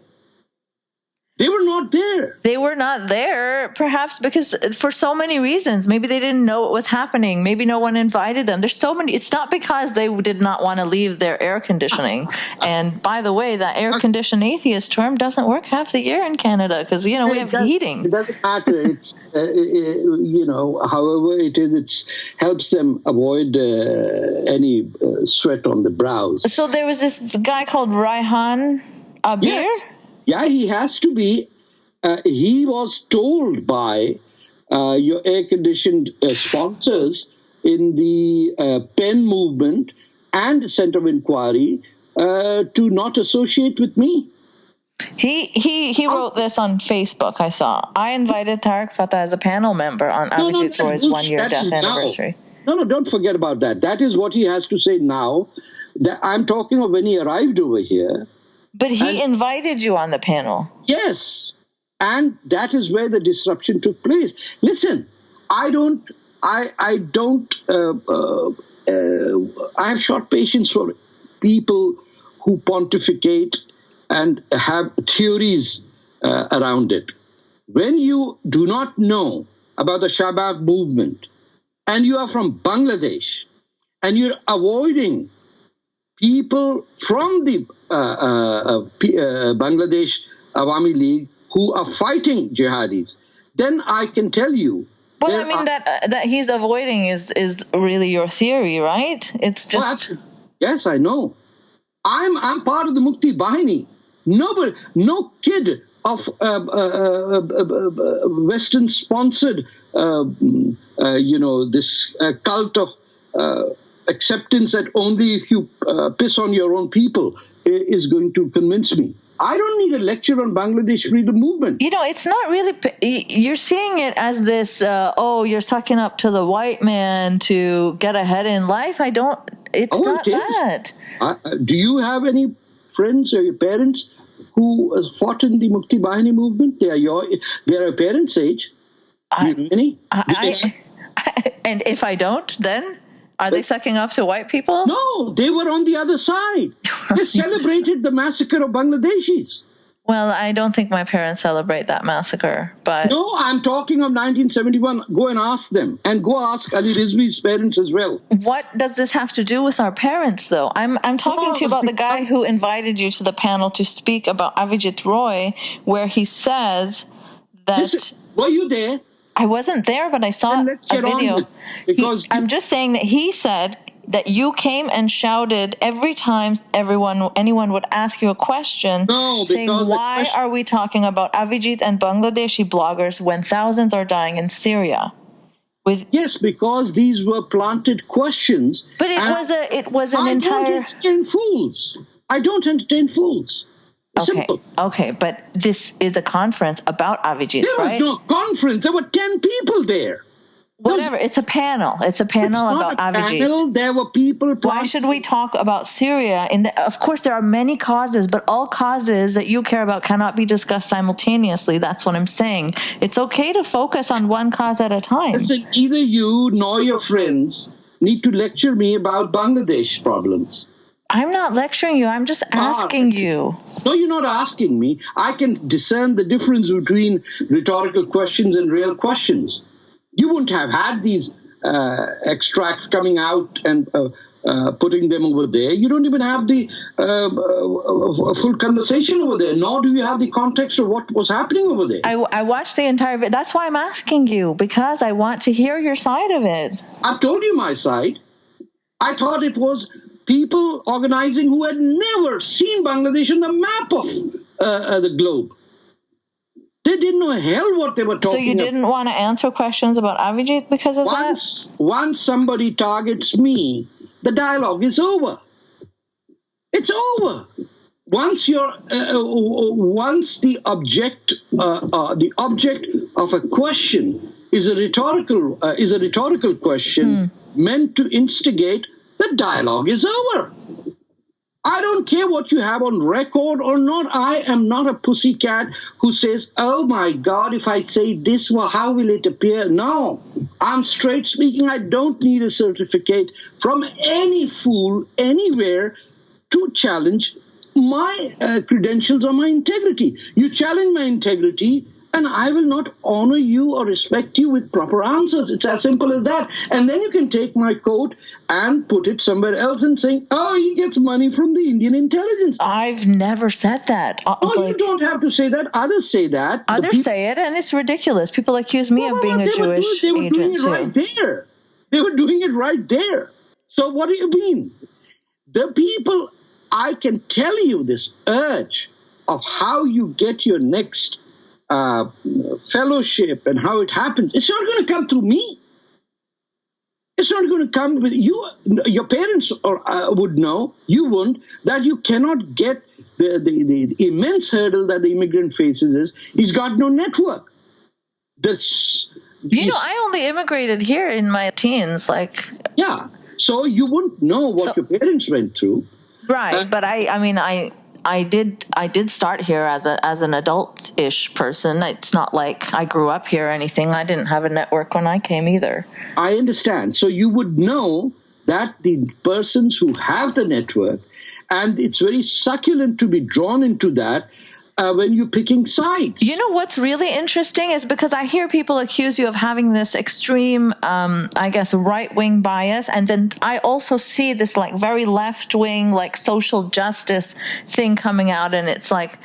They were not there. They were not there, perhaps because for so many reasons. Maybe they didn't know what was happening. Maybe no one invited them. There's so many. It's not because they did not want to leave their air conditioning. And by the way, that air-conditioned atheist term doesn't work half the year in Canada because, we have heating. It doesn't matter. It's, however it is, it helps them avoid any sweat on the brows. So there was this guy called Raihan Abir. Yes. Yeah, he has to be. He was told by your air-conditioned sponsors in the PEN movement and Center of Inquiry to not associate with me. He wrote this on Facebook, I saw. I invited Tarek Fatah as a panel member on Avijit Roy's one-year death anniversary. No, don't forget about that. That is what he has to say now. I'm talking of when he arrived over here. But he invited you on the panel. Yes. And that is where the disruption took place. Listen, I have short patience for people who pontificate and have theories around it. When you do not know about the Shabab movement and you are from Bangladesh and you're avoiding people from the Bangladesh Awami League who are fighting jihadis, then I can tell you. Well, I mean, that he's avoiding is really your theory, right? It's just... Yes, I know. I'm part of the Mukti Bahini. No kid of Western-sponsored, this cult of acceptance that only if you piss on your own people is going to convince me. I don't need a lecture on Bangladesh freedom movement. It's not really, you're seeing it as this, you're sucking up to the white man to get ahead in life. It's not that. Do you have any friends or your parents who fought in the Mukti Bahini movement? They are your parents' age. Do you know any? And if I don't, then? Are they sucking up to white people? No, they were on the other side. They celebrated the massacre of Bangladeshis. Well, I don't think my parents celebrate that massacre, but... No, I'm talking of 1971. Go and ask them. And go ask Ali Rizvi's parents as well. What does this have to do with our parents, though? I'm talking to you about the guy who invited you to the panel to speak about Avijit Roy, where he says that... Listen, were you there? I wasn't there, but I saw a video. I'm just saying that he said that you came and shouted every time anyone would ask you a question, saying, why are we talking about Avijit and Bangladeshi bloggers when thousands are dying in Syria? Yes, because these were planted questions. But it was an entire... I don't entertain fools. I don't entertain fools. Simple. Okay, but this is a conference about Avijit, right? There was no conference. There were 10 people there. Whatever. It's a panel. It's a panel about Avijit. Panel. There were people. Why should we talk about Syria? Of course, there are many causes, but all causes that you care about cannot be discussed simultaneously. That's what I'm saying. It's okay to focus on one cause at a time. Listen, either you nor your friends need to lecture me about Bangladesh problems. I'm not lecturing you. I'm just asking you. No, you're not asking me. I can discern the difference between rhetorical questions and real questions. You wouldn't have had these extracts coming out and putting them over there. You don't even have the full conversation over there, nor do you have the context of what was happening over there. I watched the entire video. That's why I'm asking you, because I want to hear your side of it. I've told you my side. I thought it was people organizing who had never seen Bangladesh on the map of the globe. They didn't know hell what they were talking about. So you didn't want to answer questions about Avijit because of that? Once somebody targets me, the dialogue is over. It's over. Once the object of a question is a rhetorical question meant to instigate, the dialogue is over. I don't care what you have on record or not. I am not a pussycat who says, oh my God, if I say this, well, how will it appear? No, I'm straight speaking. I don't need a certificate from any fool anywhere to challenge my credentials or my integrity. You challenge my integrity, and I will not honor you or respect you with proper answers. It's as simple as that. And then you can take my quote and put it somewhere else and say, oh, he gets money from the Indian intelligence. I've never said that. You don't have to say that. Others say that. Others say it, and it's ridiculous. People accuse me of being a Jewish agent, They were doing it right there. They were doing it right there. So what do you mean? The people, I can tell you this urge of how you get your next fellowship and how it happens. It's not going to come through me. It's not going to come with you. Your parents would know, you wouldn't, that you cannot get the immense hurdle that the immigrant faces is he's got no network. I only immigrated here in my teens. Yeah. So you wouldn't know what your parents went through. Right. But I did start here as an adult-ish person. It's not like I grew up here or anything. I didn't have a network when I came either. I understand. So you would know that the persons who have the network, and it's very succulent to be drawn into that when you're picking sides. You know what's really interesting is because I hear people accuse you of having this extreme, right-wing bias, and then I also see this very left-wing, social justice thing coming out, and it's What's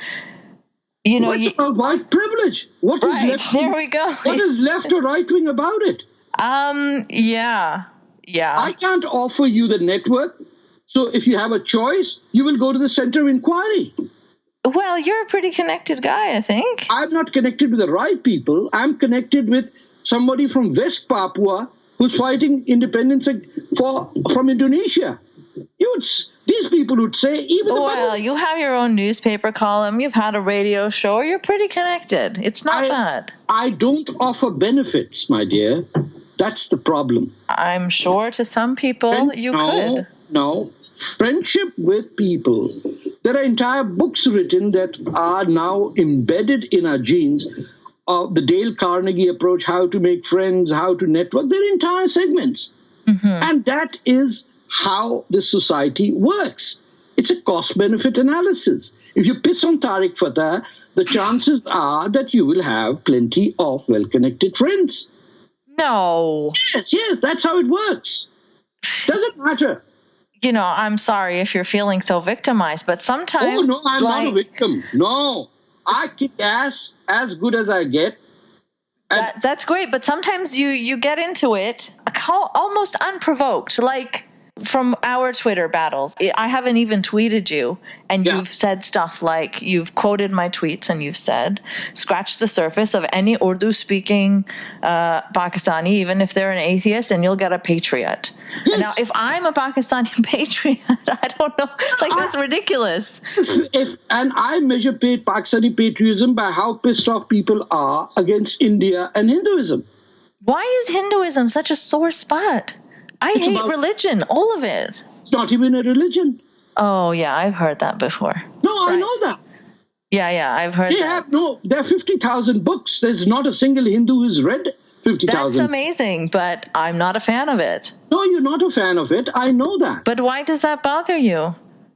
about white privilege? What is left? There we go. What is left or right-wing about it? Yeah. I can't offer you the network, so if you have a choice, you will go to the Center of Inquiry. Well, you're a pretty connected guy, I think. I'm not connected with the right people. I'm connected with somebody from West Papua who's fighting independence from Indonesia. These people would say you have your own newspaper column. You've had a radio show. You're pretty connected. It's not bad. I don't offer benefits, my dear. That's the problem. I'm sure to some people you could. No. Friendship with people. There are entire books written that are now embedded in our genes. The Dale Carnegie approach, how to make friends, how to network. There are entire segments. Mm-hmm. And that is how the society works. It's a cost-benefit analysis. If you piss on Tarek Fatah, the chances are that you will have plenty of well-connected friends. No. Yes, that's how it works. Doesn't matter. I'm sorry if you're feeling so victimized, but sometimes... Oh, no, I'm not a victim. No. I kick ass as good as I get. That's great, but sometimes you get into it almost unprovoked, from our Twitter battles. I haven't even tweeted you, and you've said stuff like, you've quoted my tweets, and you've said, scratch the surface of any Urdu-speaking Pakistani, even if they're an atheist, and you'll get a patriot. And now, if I'm a Pakistani patriot, I don't know, that's ridiculous. And I measure Pakistani patriotism by how pissed off people are against India and Hinduism. Why is Hinduism such a sore spot? I hate religion, all of it. It's not even a religion. Oh, yeah, I've heard that before. No, I know that. Yeah, I've heard that. There are 50,000 books. There's not a single Hindu who's read 50,000. That's amazing, but I'm not a fan of it. No, you're not a fan of it. I know that. But why does that bother you?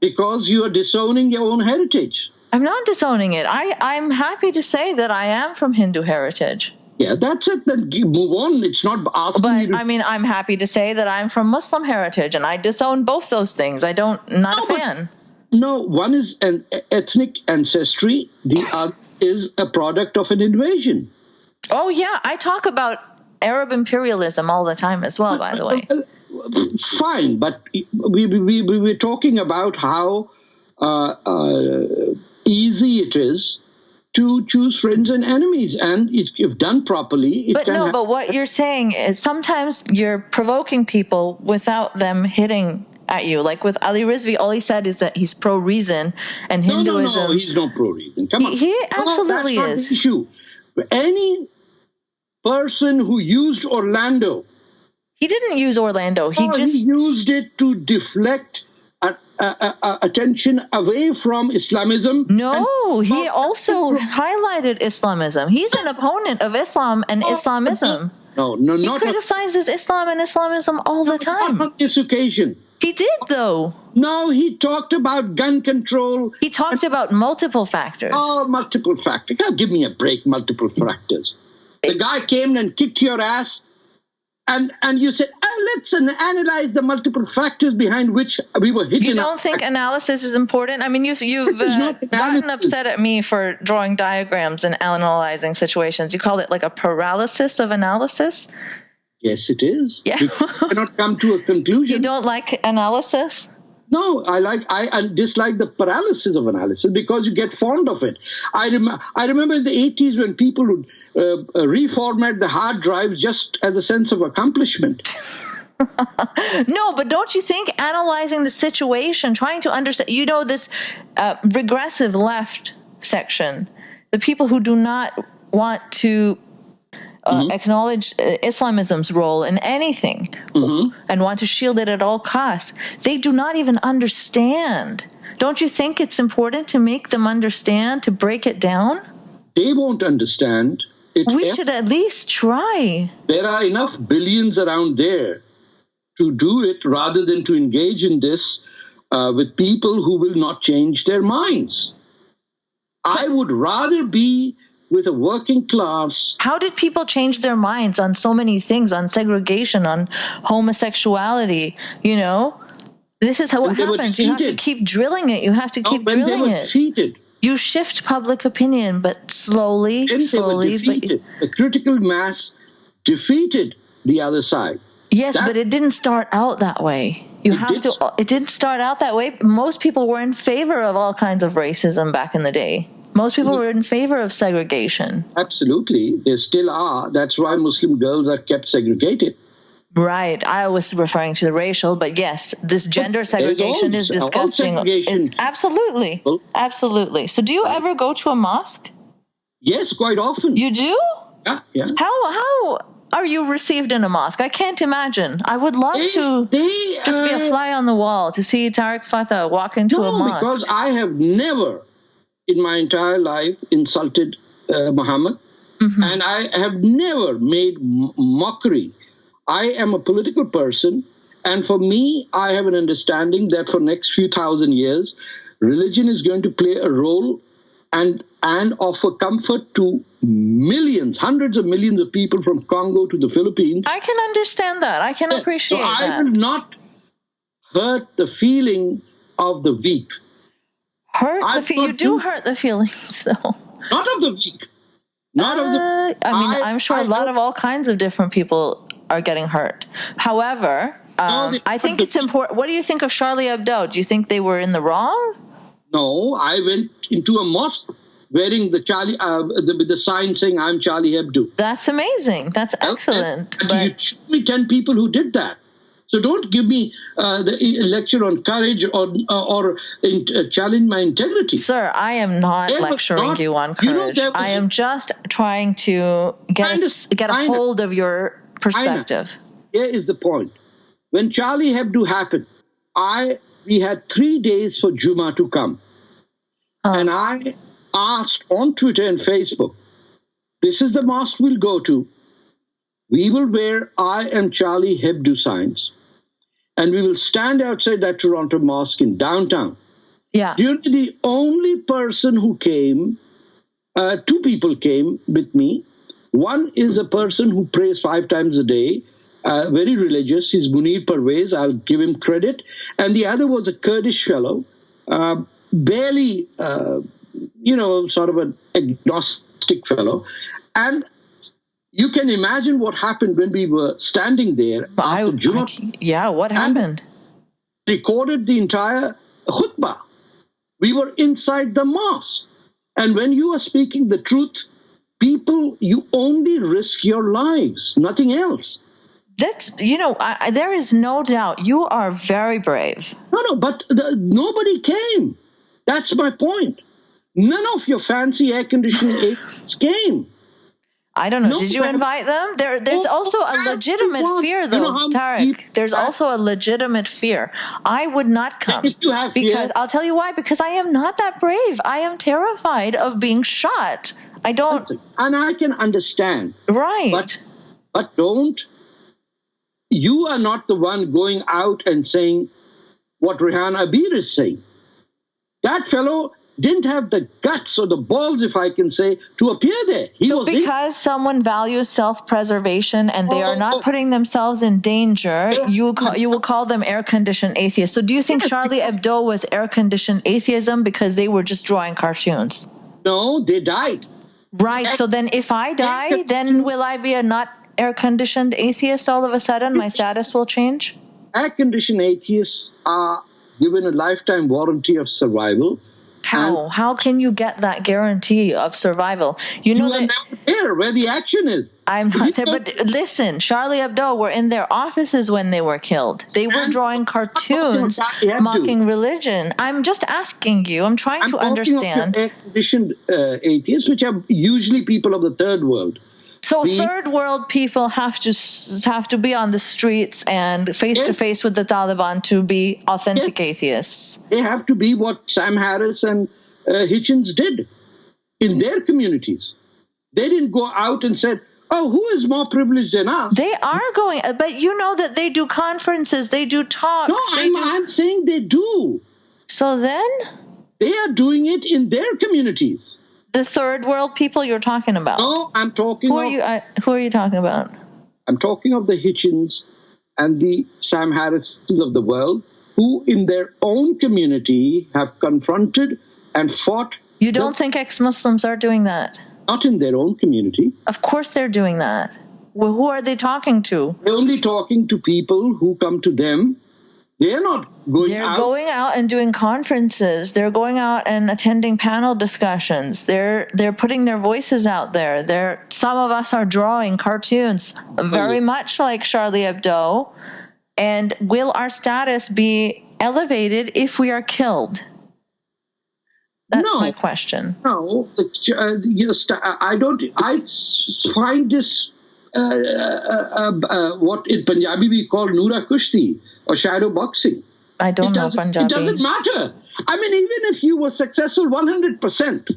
Because you are disowning your own heritage. I'm not disowning it. I'm happy to say that I am from Hindu heritage. Yeah, that's it. Then move on. It's not asking you But to... I mean, I'm happy to say that I'm from Muslim heritage, and I disown both those things. Not a fan. No, one is an ethnic ancestry. The other is a product of an invasion. Oh, yeah. I talk about Arab imperialism all the time as well, by the way. Fine, but we were talking about how easy it is to choose friends and enemies, and if done properly, But what you're saying is sometimes you're provoking people without them hitting at you. Like with Ali Rizvi, all he said is that he's pro-reason, and Hinduism... No, he's not pro-reason. Come on. He absolutely that's not is. the issue. Any person who used Orlando... He didn't use Orlando. He used it to deflect attention away from Islamism. No, he also highlighted Islamism. He's an opponent of Islam and Islamism. No, He criticizes Islam and Islamism all the time. Not on this occasion. He did, though. No, he talked about gun control. He talked about multiple factors. Oh, multiple factors. Give me a break, multiple factors. The guy came and kicked your ass, and you said, let's analyze the multiple factors behind which we were hitting. You don't think analysis is important? I mean, you've gotten upset at me for drawing diagrams and analyzing situations. You call it like a paralysis of analysis? Yes, it is. Yeah. You cannot come to a conclusion. You don't like analysis? No, I dislike the paralysis of analysis because you get fond of it. I remember in the 80s when people would reformat the hard drive just as a sense of accomplishment. No, but don't you think analyzing the situation, trying to understand, this regressive left section, the people who do not want to acknowledge Islamism's role in anything and want to shield it at all costs, they do not even understand. Don't you think it's important to make them understand, to break it down? They won't understand. We should at least try. There are enough billions around there to do it rather than to engage in this with people who will not change their minds. I would rather be with a working class. How did people change their minds on so many things, on segregation, on homosexuality? This is what happens. You have to keep drilling it. You have to keep drilling they were it. Defeated. You shift public opinion, but slowly. They were defeated. The critical mass defeated the other side. Yes, but it didn't start out that way. It didn't start out that way. Most people were in favor of all kinds of racism back in the day. Most people were in favor of segregation. Absolutely. They still are. That's why Muslim girls are kept segregated. Right. I was referring to the racial, but yes, this gender segregation is disgusting. Absolutely. Absolutely. So do you ever go to a mosque? Yes, quite often. You do? Yeah. How are you received in a mosque? I can't imagine. I would love to just be a fly on the wall to see Tarek Fatah walk into a mosque. Because I have never in my entire life insulted Mohammed, and I have never made mockery. I am a political person, and for me, I have an understanding that for next few thousand years, religion is going to play a role and offer comfort to millions, hundreds of millions of people from Congo to the Philippines. I can understand that. I can appreciate that. So I will not hurt the feeling of the weak. You do hurt the feelings, though. Not of the weak. I'm sure a lot of all kinds of different people are getting hurt. However, I think it's important. What do you think of Charlie Hebdo? Do you think they were in the wrong? No, I went into a mosque wearing the Charlie with the sign saying "I'm Charlie Hebdo." That's amazing. That's excellent. And you showed me 10 people who did that. So don't give me the lecture on courage or challenge my integrity. Sir, I am not lecturing you on courage. I am just trying to get a hold of your perspective. Here is the point. When Charlie Hebdo happened, we had 3 days for Jummah to come. And I asked on Twitter and Facebook, this is the mosque we'll go to. We will wear I am Charlie Hebdo signs. And we will stand outside that Toronto mosque in downtown. Yeah. You're the only person who came. Two people came with me. One is a person who prays 5 times a day, very religious. He's Munir Parvez. I'll give him credit. And the other was a Kurdish fellow, barely, sort of an agnostic fellow. And you can imagine what happened when we were standing there. What happened? Recorded the entire khutbah. We were inside the mosque. And when you are speaking the truth, people, you only risk your lives, nothing else. That's, there is no doubt you are very brave. No, but nobody came. That's my point. None of your fancy air-conditioning agents came. I don't know. No, did you invite them? There's also a legitimate fear, though, Tarek. There's also a legitimate fear. I would not come. If you have fear, because I'll tell you why. Because I am not that brave. I am terrified of being shot. I don't. And I can understand. Right. But don't. You are not the one going out and saying what Rehan Abir is saying. That fellow didn't have the guts or the balls, if I can say, to appear there. Because someone values self-preservation and they are not putting themselves in danger, you will call them air-conditioned atheists. So do you think Charlie Hebdo was air-conditioned atheism because they were just drawing cartoons? No, they died. Right. So then if I die, then will I be a not air-conditioned atheist all of a sudden? My status will change? Air-conditioned atheists are given a lifetime warranty of survival. How? How can you get that guarantee of survival? You know that never there where the action is. I'm not there, but listen, Charlie Hebdo were in their offices when they were killed. They were drawing cartoons mocking religion. I'm just asking you. I'm trying to understand. Air-conditioned atheists, which are usually people of the third world. So third world people have to be on the streets and face to face with the Taliban to be authentic atheists. They have to be what Sam Harris and Hitchens did in their communities. They didn't go out and said, "Oh, who is more privileged than us?" They are going, but you know that they do conferences, they do talks. No, I'm saying they do. So then they are doing it in their communities. The third world people you're talking about? No, I'm talking who are you talking about? I'm talking of the Hitchens and the Sam Harrises of the world who in their own community have confronted and fought. You don't think ex-Muslims are doing that? Not in their own community. Of course they're doing that. Well, who are they talking to? They're only talking to people who come to them. They're not going out. They're going out and doing conferences. They're going out and attending panel discussions. They're putting their voices out there. Some of us are drawing cartoons very much like Charlie Hebdo. And will our status be elevated if we are killed? That's my question. No, I don't. I find this what in Punjabi we call Noora Kushti or shadow boxing. I don't know Punjabi. It doesn't matter. I mean, even if you were successful 100%,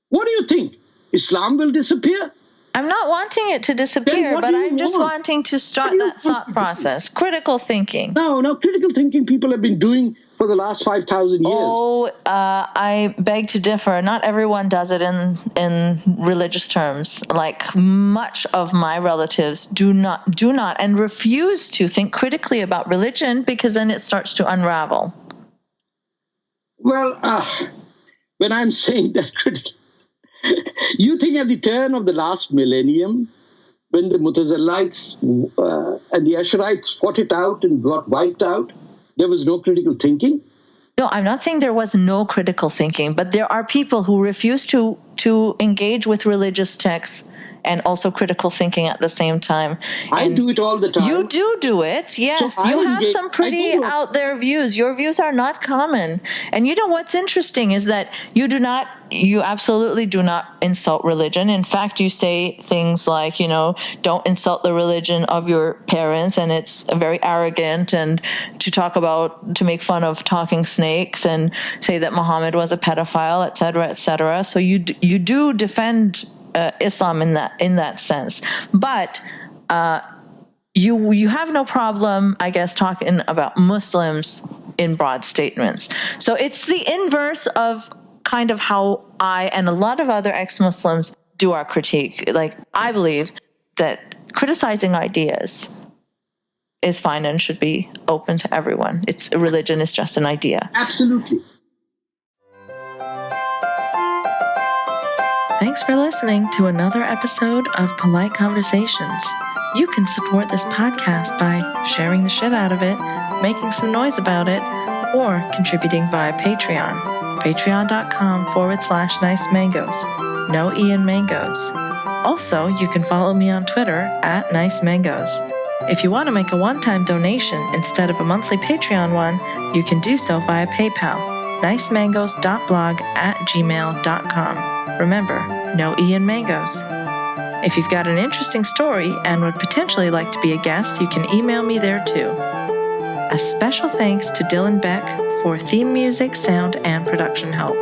what do you think? Islam will disappear? I'm not wanting it to disappear, but I'm just wanting to start that thought process. Critical thinking. No, critical thinking people have been doing for the last 5,000 years. Oh, I beg to differ. Not everyone does it in religious terms. Like much of my relatives do not and refuse to think critically about religion because then it starts to unravel. Well, when I'm saying that critically, you think at the turn of the last millennium, when the Mutazilites and the Asharites fought it out and got wiped out, there was no critical thinking? No, I'm not saying there was no critical thinking, but there are people who refuse to engage with religious texts and also critical thinking at the same time. I do it all the time. You do it, yes. So you have some pretty out there views. Your views are not common. And you know what's interesting is that you absolutely do not insult religion. In fact, you say things like, don't insult the religion of your parents, and it's very arrogant, and to make fun of talking snakes and say that Mohammed was a pedophile, et cetera, et cetera. So you do defend Islam in that sense, but you have no problem, I guess, talking about Muslims in broad statements. So it's the inverse of kind of how I and a lot of other ex-Muslims do our critique. Like, I believe that criticizing ideas is fine and should be open to everyone. It's religion is just an idea. Absolutely. Thanks for listening to another episode of Polite Conversations. You can support this podcast by sharing the shit out of it, making some noise about it, or contributing via Patreon. Patreon.com/Nice Mangoes. No E in mangoes. Also, you can follow me on Twitter @Nice Mangoes. If you want to make a one-time donation instead of a monthly Patreon one, you can do so via PayPal. nicemangoes.blog@gmail.com. Remember, no E in mangoes. If you've got an interesting story and would potentially like to be a guest, you can email me there too. A special thanks to Dylan Beck for theme music, sound, and production help.